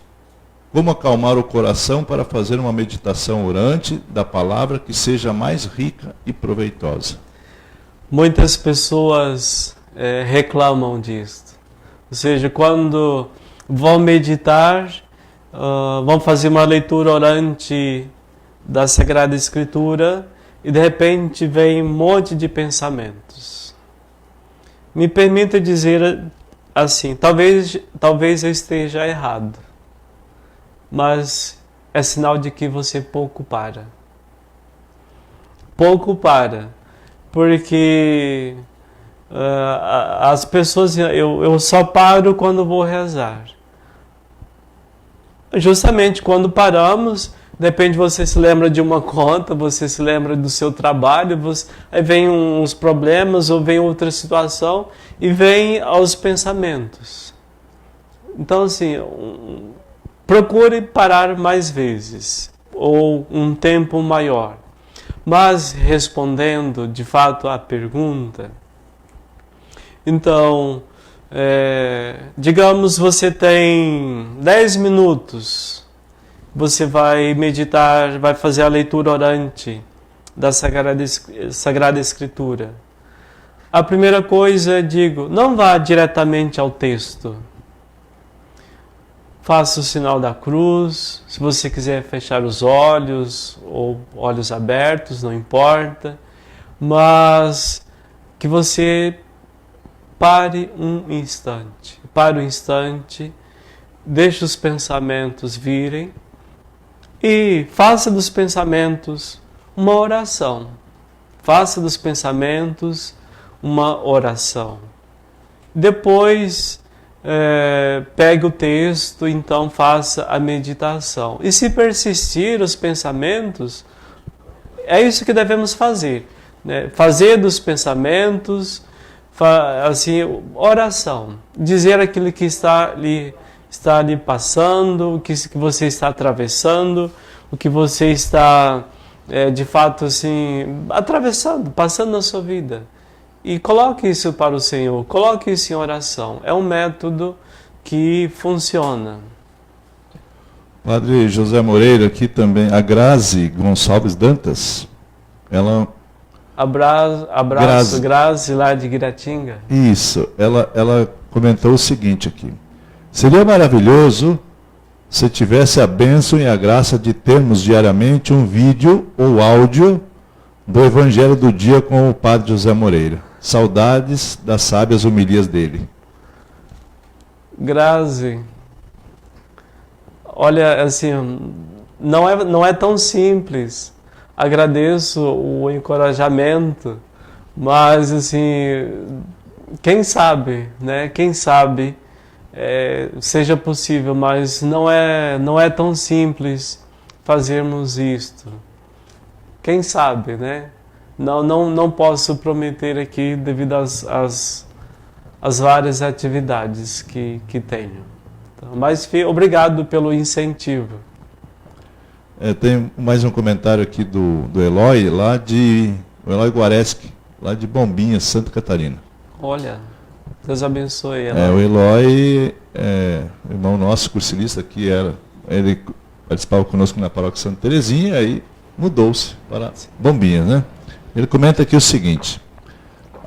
como acalmar o coração para fazer uma meditação orante da palavra que seja mais rica e proveitosa? Muitas pessoas reclamam disso. Ou seja, quando vão meditar, vão fazer uma leitura orante da Sagrada Escritura e de repente vem um monte de pensamentos. Me permita dizer assim, talvez eu esteja errado, mas é sinal de que você pouco para. Pouco para, porque as pessoas, eu só paro quando vou rezar. Justamente quando paramos, de repente você se lembra de uma conta, você se lembra do seu trabalho, aí vem uns problemas ou vem outra situação e vem aos pensamentos. Então assim, procure parar mais vezes ou um tempo maior. Mas respondendo de fato à pergunta, então, digamos você tem 10 minutos, você vai meditar, vai fazer a leitura orante da Sagrada Escritura. A primeira coisa, digo, não vá diretamente ao texto. Faça o sinal da cruz, se você quiser fechar os olhos ou olhos abertos, não importa, mas que você pare um instante, deixe os pensamentos virem e faça dos pensamentos uma oração. Faça dos pensamentos uma oração. Depois, pegue o texto, então faça a meditação. E se persistir os pensamentos, é isso que devemos fazer, né? Fazer dos pensamentos, assim, oração. Dizer aquilo que está ali passando, o que você está atravessando, o que você está, de fato, assim, atravessando, passando na sua vida. E coloque isso para o Senhor, coloque isso em oração. É um método que funciona. Padre José Moreira, aqui também, a Grazi Gonçalves Dantas, ela... Abraço, Grazi, lá de Guiratinga. Isso, ela comentou o seguinte aqui: seria maravilhoso se tivesse a bênção e a graça de termos diariamente um vídeo ou áudio do Evangelho do Dia com o Padre José Moreira. Saudades das sábias homilias dele. Grazi, olha, assim, não é tão simples. Agradeço o encorajamento, mas assim, quem sabe, né? Quem sabe seja possível, mas não é tão simples fazermos isto. Quem sabe, né? Não posso prometer aqui devido às várias atividades que tenho. Então, mas obrigado pelo incentivo. Tem mais um comentário aqui do Eloy, o Eloy Guareschi, lá de Bombinhas, Santa Catarina. Olha, Deus abençoe ela. O Eloy, irmão nosso, cursilista, ele participava conosco na paróquia Santa Terezinha, aí mudou-se para Bombinhas, né? Ele comenta aqui o seguinte: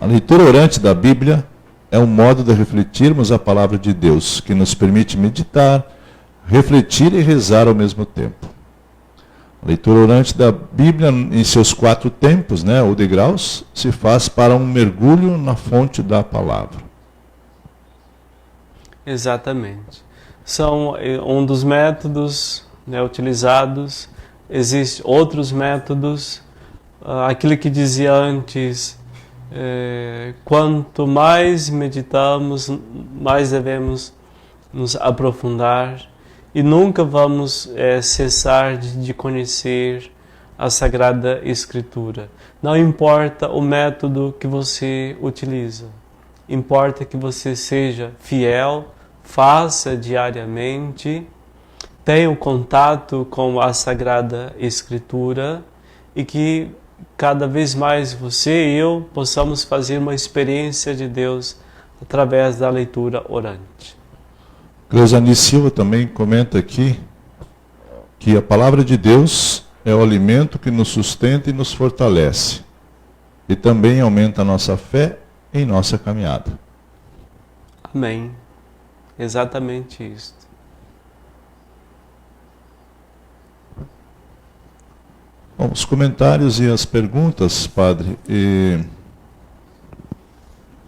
a leitura orante da Bíblia é um modo de refletirmos a palavra de Deus, que nos permite meditar, refletir e rezar ao mesmo tempo. A leitura orante da Bíblia, em seus 4 tempos, né, ou degraus, se faz para um mergulho na fonte da palavra. Exatamente. São um dos métodos, né, utilizados. Existem outros métodos. Aquilo que dizia antes, quanto mais meditamos, mais devemos nos aprofundar e nunca vamos cessar de conhecer a Sagrada Escritura. Não importa o método que você utiliza, importa que você seja fiel, faça diariamente, tenha um contato com a Sagrada Escritura e que cada vez mais você e eu possamos fazer uma experiência de Deus através da leitura orante. Cleusani Silva também comenta aqui que a palavra de Deus é o alimento que nos sustenta e nos fortalece e também aumenta a nossa fé em nossa caminhada. Amém. Exatamente isso. Bom, os comentários e as perguntas, padre,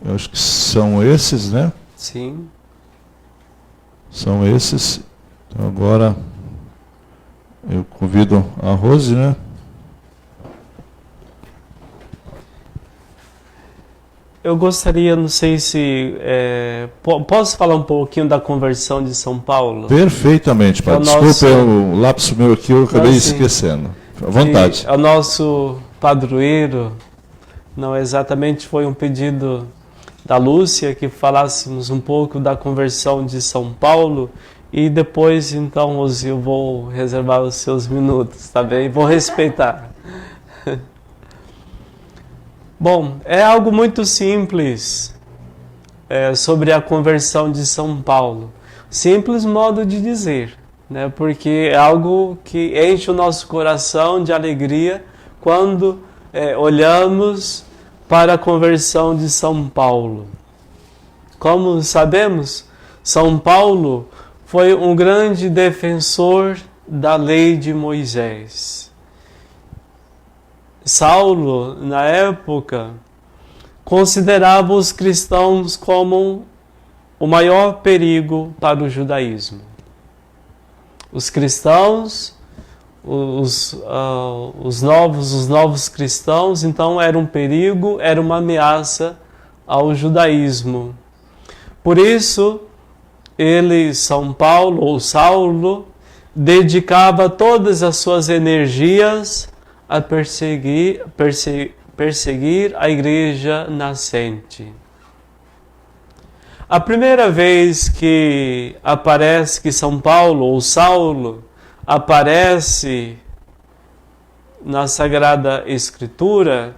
eu acho que são esses, né? Sim. São esses. Então agora eu convido a Rose, né? Eu gostaria, não sei se... posso falar um pouquinho da conversão de São Paulo? Perfeitamente, padre. Desculpa, o lapso meu aqui eu acabei esquecendo. À vontade. O nosso padroeiro, não exatamente foi um pedido da Lúcia que falássemos um pouco da conversão de São Paulo e depois, então, eu vou reservar os seus minutos, tá bem? Vou respeitar. Bom, é algo muito simples sobre a conversão de São Paulo. Simples modo de dizer, né? Porque é algo que enche o nosso coração de alegria quando olhamos para a conversão de São Paulo. Como sabemos, São Paulo foi um grande defensor da lei de Moisés. Saulo, na época, considerava os cristãos como o maior perigo para o judaísmo. Os cristãos, os novos cristãos, então, eram um perigo, era uma ameaça ao judaísmo. Por isso, São Paulo, ou Saulo, dedicava todas as suas energias a perseguir a igreja nascente. A primeira vez que São Paulo ou Saulo aparece na Sagrada Escritura,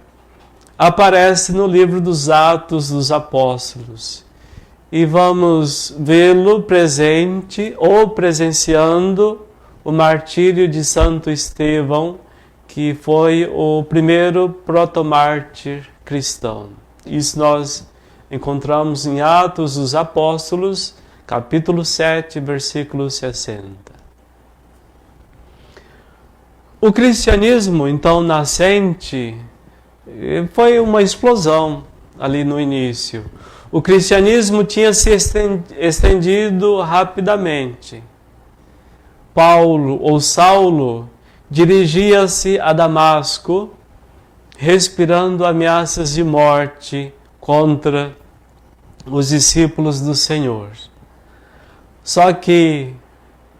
aparece no livro dos Atos dos Apóstolos. E vamos vê-lo presente ou presenciando o martírio de Santo Estevão, que foi o primeiro protomártir cristão. Isso nós encontramos em Atos dos Apóstolos, capítulo 7, versículo 60. O cristianismo, então, nascente, foi uma explosão ali no início. O cristianismo tinha se estendido rapidamente. Paulo ou Saulo dirigia-se a Damasco, respirando ameaças de morte contra os discípulos do Senhor. Só que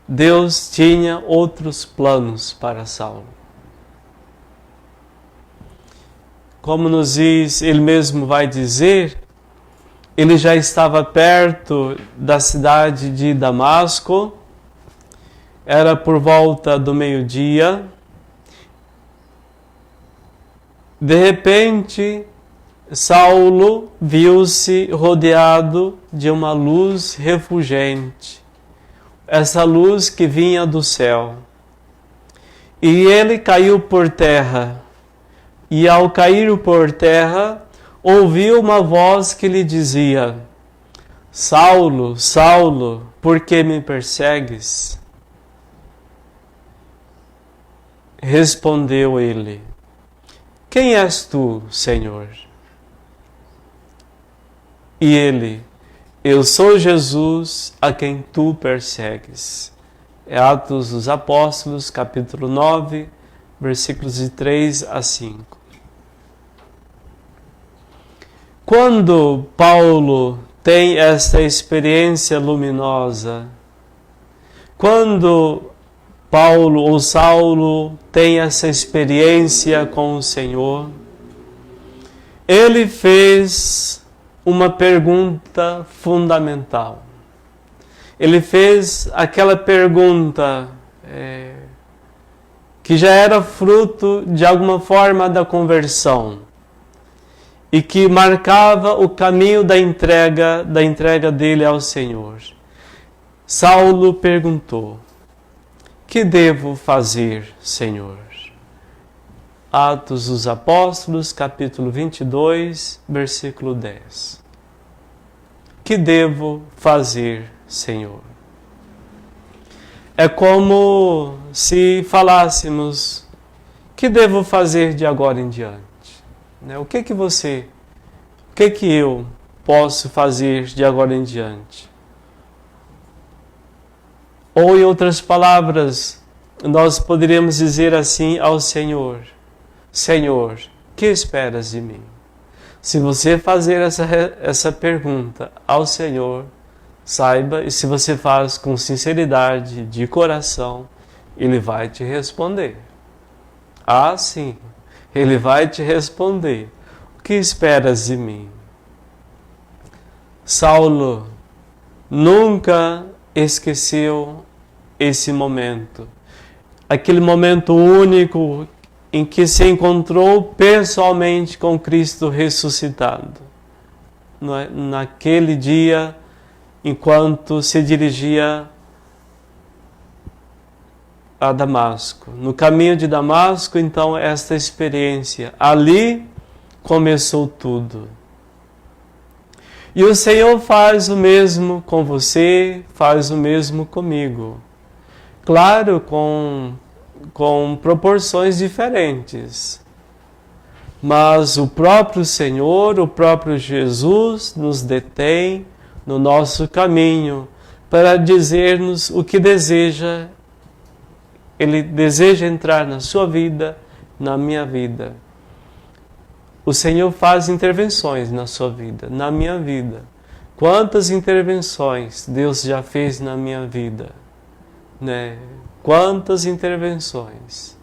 Deus tinha outros planos para Saulo. Como nos diz, ele mesmo vai dizer, ele já estava perto da cidade de Damasco, era por volta do meio-dia. De repente, Saulo viu-se rodeado de uma luz refulgente, essa luz que vinha do céu. E ele caiu por terra, e ao cair por terra, ouviu uma voz que lhe dizia: Saulo, Saulo, por que me persegues? Respondeu ele: Quem és tu, Senhor? E ele: Eu sou Jesus a quem tu persegues. É Atos dos Apóstolos, capítulo 9, versículos de 3 a 5. Quando Paulo tem esta experiência luminosa, quando Paulo ou Saulo tem essa experiência com o Senhor, ele fez uma pergunta fundamental. Ele fez aquela pergunta que já era fruto de alguma forma da conversão e que marcava o caminho da entrega dele ao Senhor. Saulo perguntou: Que devo fazer, Senhor? Atos dos Apóstolos, capítulo 22, versículo 10. Que devo fazer, Senhor? É como se falássemos: que devo fazer de agora em diante? O que eu posso fazer de agora em diante? Ou, em outras palavras, nós poderíamos dizer assim ao Senhor: Senhor, que esperas de mim? Se você fazer essa pergunta ao Senhor, saiba, e se você faz com sinceridade, de coração, Ele vai te responder. Ah, sim, Ele vai te responder. O que esperas de mim? Saulo nunca esqueceu esse momento. Aquele momento único em que se encontrou pessoalmente com Cristo ressuscitado. Naquele dia, enquanto se dirigia a Damasco. No caminho de Damasco, então, esta experiência. Ali começou tudo. E o Senhor faz o mesmo com você, faz o mesmo comigo. Claro, com proporções diferentes. Mas o próprio Senhor, o próprio Jesus nos detém no nosso caminho para dizer-nos o que deseja. Ele deseja entrar na sua vida, na minha vida. O Senhor faz intervenções na sua vida, na minha vida. Quantas intervenções Deus já fez na minha vida, Quantas intervenções.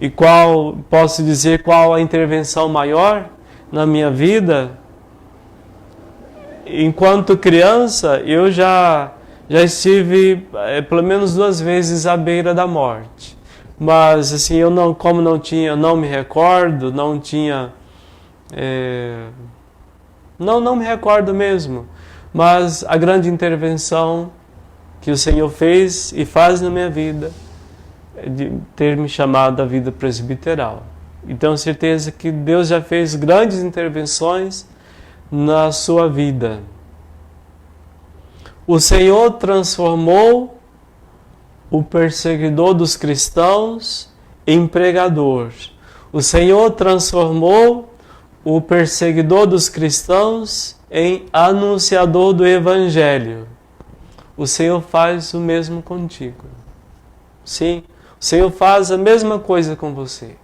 E posso dizer qual a intervenção maior na minha vida? Enquanto criança, eu já estive pelo menos 2 vezes à beira da morte. Mas assim, eu não me recordo, não me recordo mesmo. Mas a grande intervenção que o Senhor fez e faz na minha vida é de ter me chamado à vida presbiteral. E tenho certeza que Deus já fez grandes intervenções na sua vida. O Senhor transformou o perseguidor dos cristãos em pregador. O Senhor transformou o perseguidor dos cristãos em anunciador do Evangelho. O Senhor faz o mesmo contigo. Sim, o Senhor faz a mesma coisa com você.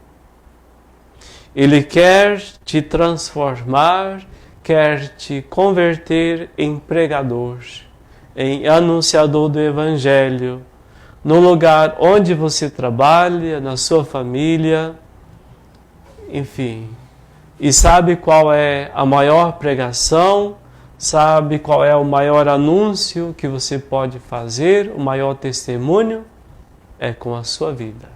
Ele quer te transformar, quer te converter em pregador, em anunciador do Evangelho, no lugar onde você trabalha, na sua família, enfim. E sabe qual é a maior pregação? Sabe qual é o maior anúncio que você pode fazer? O maior testemunho? É com a sua vida.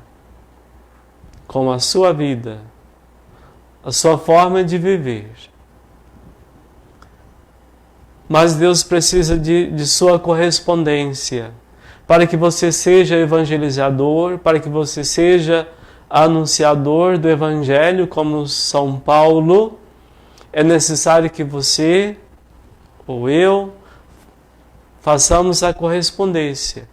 Com a sua vida. A sua forma de viver. mas Deus precisa de sua correspondência. Para que você seja evangelizador, para que você seja anunciador do Evangelho, como São Paulo, é necessário que você ou eu façamos a correspondência.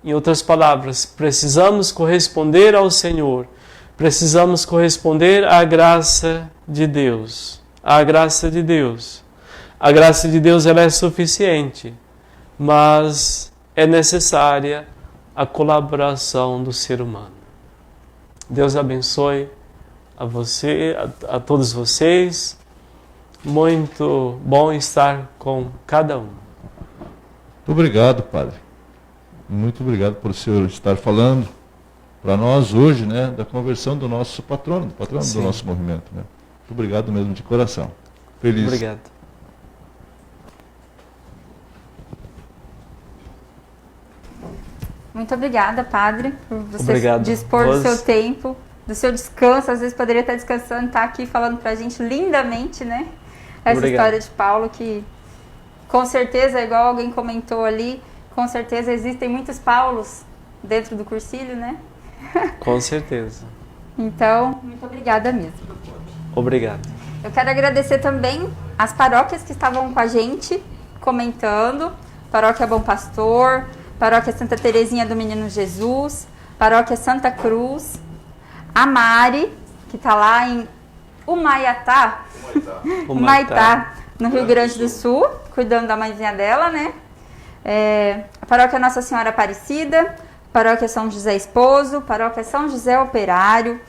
Em outras palavras, precisamos corresponder ao Senhor, precisamos corresponder à graça de Deus. À graça de Deus. A graça de Deus ela é suficiente, mas é necessária a colaboração do ser humano. Deus abençoe a você, a todos vocês. Muito bom estar com cada um. Muito obrigado, Padre. Muito obrigado por o senhor estar falando para nós hoje, né, da conversão do nosso patrono, do nosso movimento, né? Muito obrigado mesmo de coração. Feliz. Obrigado. Muito obrigada, Padre, por você dispor do seu tempo, do seu descanso. Às vezes poderia estar descansando, estar aqui falando pra gente lindamente, né? Essa história de Paulo que, com certeza, igual alguém comentou ali, com certeza existem muitos Paulos dentro do cursilho, né? Com certeza. Então, muito obrigada mesmo. Obrigado. Eu quero agradecer também as paróquias que estavam com a gente, comentando. Paróquia Bom Pastor, Paróquia Santa Terezinha do Menino Jesus, Paróquia Santa Cruz, a Mari, que está lá em Humaitá, no Rio Grande do Sul, cuidando da mãezinha dela, né? A Paróquia Nossa Senhora Aparecida, Paróquia São José Esposo, Paróquia São José Operário,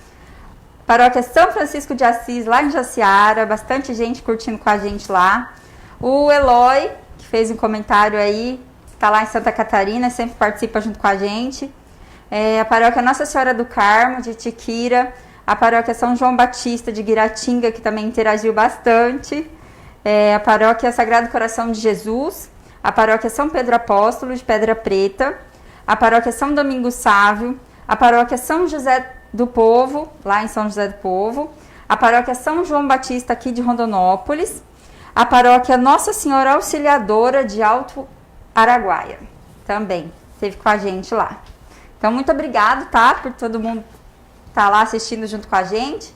Paróquia São Francisco de Assis, lá em Jaciara, bastante gente curtindo com a gente lá. O Eloy, que fez um comentário aí, está lá em Santa Catarina, sempre participa junto com a gente. A Paróquia Nossa Senhora do Carmo, de Tiquira, a Paróquia São João Batista, de Guiratinga, que também interagiu bastante. A Paróquia Sagrado Coração de Jesus, a Paróquia São Pedro Apóstolo, de Pedra Preta, a Paróquia São Domingos Sávio, a Paróquia São José do Povo, lá em São José do Povo, a Paróquia São João Batista, aqui de Rondonópolis, a Paróquia Nossa Senhora Auxiliadora, de Alto Araguaia, também esteve com a gente lá. Então, muito obrigado, tá, por todo mundo estar lá assistindo junto com a gente.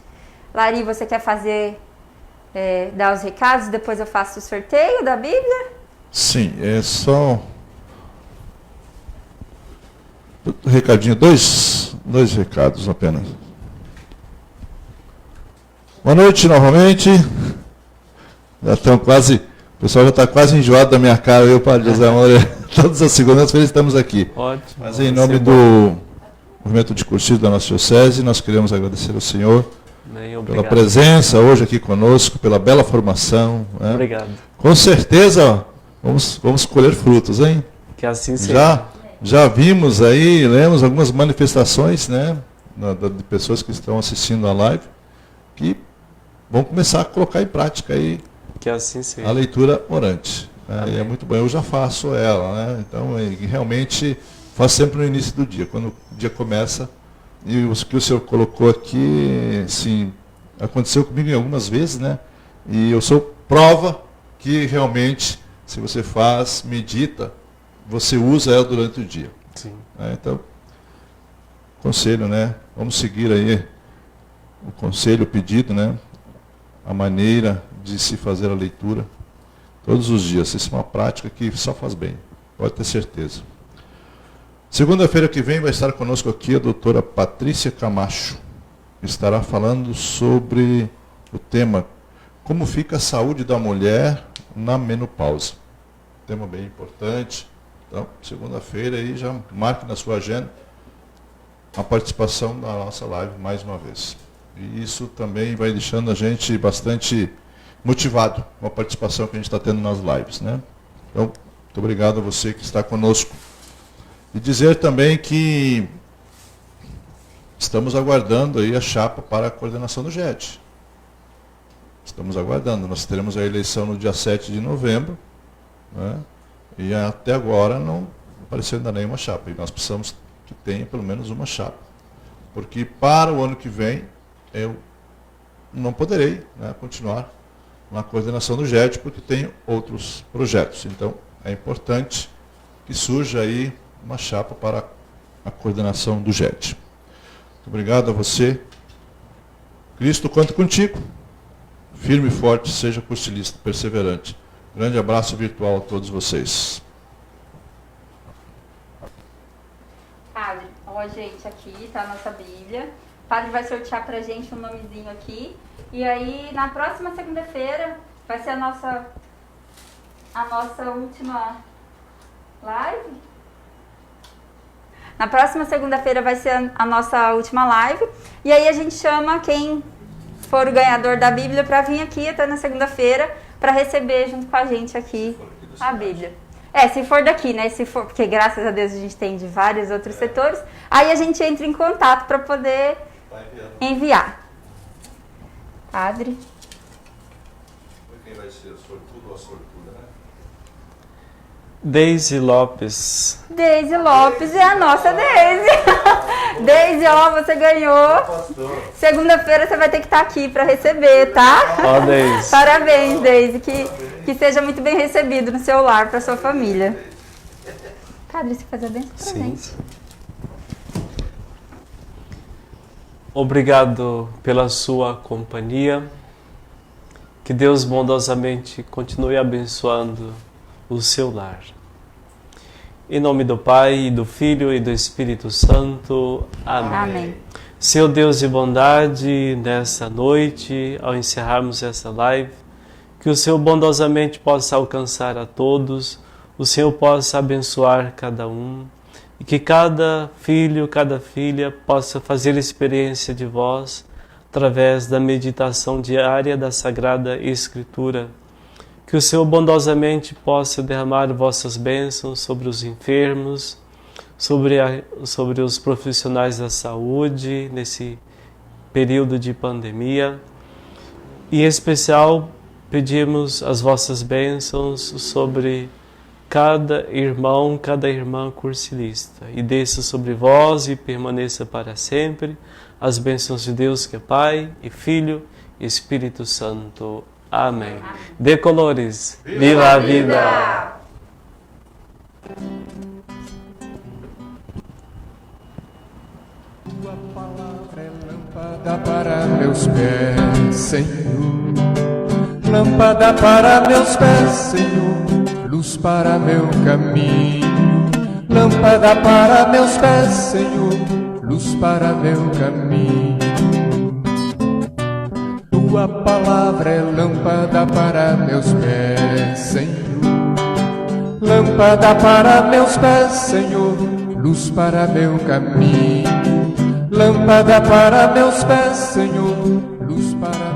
Lari, você quer dar os recados, depois eu faço o sorteio da Bíblia? Sim, é só um recadinho, dois recados apenas. Boa noite novamente. Já estão quase, o pessoal já está quase enjoado da minha cara, eu, Padre José Moura. Todas as segundas-feiras estamos aqui. Ótimo. Mas em nome do movimento de cursilho da nossa diocese, nós queremos agradecer ao senhor pela presença hoje aqui conosco, pela bela formação. Né? Obrigado. Com certeza vamos colher frutos, hein? Que assim seja. Já vimos aí, lemos algumas manifestações, né, de pessoas que estão assistindo a live, que vão começar a colocar em prática aí que assim seja. A leitura orante. Né? E é muito bom, eu já faço ela, né? Então, realmente, faço sempre no início do dia, quando o dia começa. E o que o senhor colocou aqui, sim, aconteceu comigo em algumas vezes, né? E eu sou prova que realmente, se você faz, medita, você usa ela durante o dia. Sim. Então, conselho, né? Vamos seguir aí o conselho, o pedido, né? A maneira de se fazer a leitura todos os dias. Isso é uma prática que só faz bem, pode ter certeza. Segunda-feira que vem vai estar conosco aqui a doutora Patrícia Camacho. Estará falando sobre o tema como fica a saúde da mulher na menopausa. Tema bem importante. Então, segunda-feira aí já marque na sua agenda a participação da nossa live mais uma vez. E isso também vai deixando a gente bastante motivado com a participação que a gente está tendo nas lives, né? Então, muito obrigado a você que está conosco. E dizer também que estamos aguardando aí a chapa para a coordenação do GED. Estamos aguardando. Nós teremos a eleição no dia 7 de novembro, né? E até agora não apareceu ainda nenhuma chapa. E nós precisamos que tenha pelo menos uma chapa. Porque para o ano que vem, eu não poderei, né, continuar na coordenação do GED, porque tem outros projetos. Então, é importante que surja aí uma chapa para a coordenação do GED. Muito obrigado a você. Cristo conta contigo. Firme e forte, seja cursilista, perseverante. Grande abraço virtual a todos vocês. Padre, ó, gente, aqui está a nossa Bíblia. O padre vai sortear pra gente um nomezinho aqui. E aí, na próxima segunda-feira, vai ser a nossa última live. Na próxima segunda-feira vai ser a nossa última live. E aí a gente chama quem for o ganhador da Bíblia para vir aqui até na segunda-feira para receber junto com a gente aqui a Bíblia. Se for daqui, né? Se for, porque graças a Deus a gente tem de vários outros setores. Aí a gente entra em contato para poder enviar. Padre. Quem vai ser, sortudo ou a sortuda, né? Deise Lopes. Deise Lopes é a nossa Deise. Deise, ó, você ganhou. Segunda-feira você vai ter que estar aqui para receber, tá? Ó, Deise. Parabéns, Deise. Que seja muito bem recebido no seu lar, para sua família. Padre, você faz a bênção pra gente. Obrigado pela sua companhia. Que Deus bondosamente continue abençoando o seu lar. Em nome do Pai, do Filho e do Espírito Santo. Amém. Amém. Seu Deus de bondade, nessa noite, ao encerrarmos essa live, que o Senhor bondosamente possa alcançar a todos, o Senhor possa abençoar cada um, e que cada filho, cada filha possa fazer experiência de vós através da meditação diária da Sagrada Escritura. Que o Senhor bondosamente possa derramar vossas bênçãos sobre os enfermos, sobre os profissionais da saúde nesse período de pandemia. E em especial pedimos as vossas bênçãos sobre cada irmão, cada irmã cursilista. E desça sobre vós e permaneça para sempre as bênçãos de Deus que é Pai e Filho e Espírito Santo. Amém. Dê colores. Viva a vida! Tua palavra é lâmpada para meus pés, Senhor. Lâmpada para meus pés, Senhor. Luz para meu caminho. Lâmpada para meus pés, Senhor. Luz para meu caminho. Tua palavra é lâmpada para meus pés, Senhor. Lâmpada para meus pés, Senhor. Luz para meu caminho. Lâmpada para meus pés, Senhor. Luz para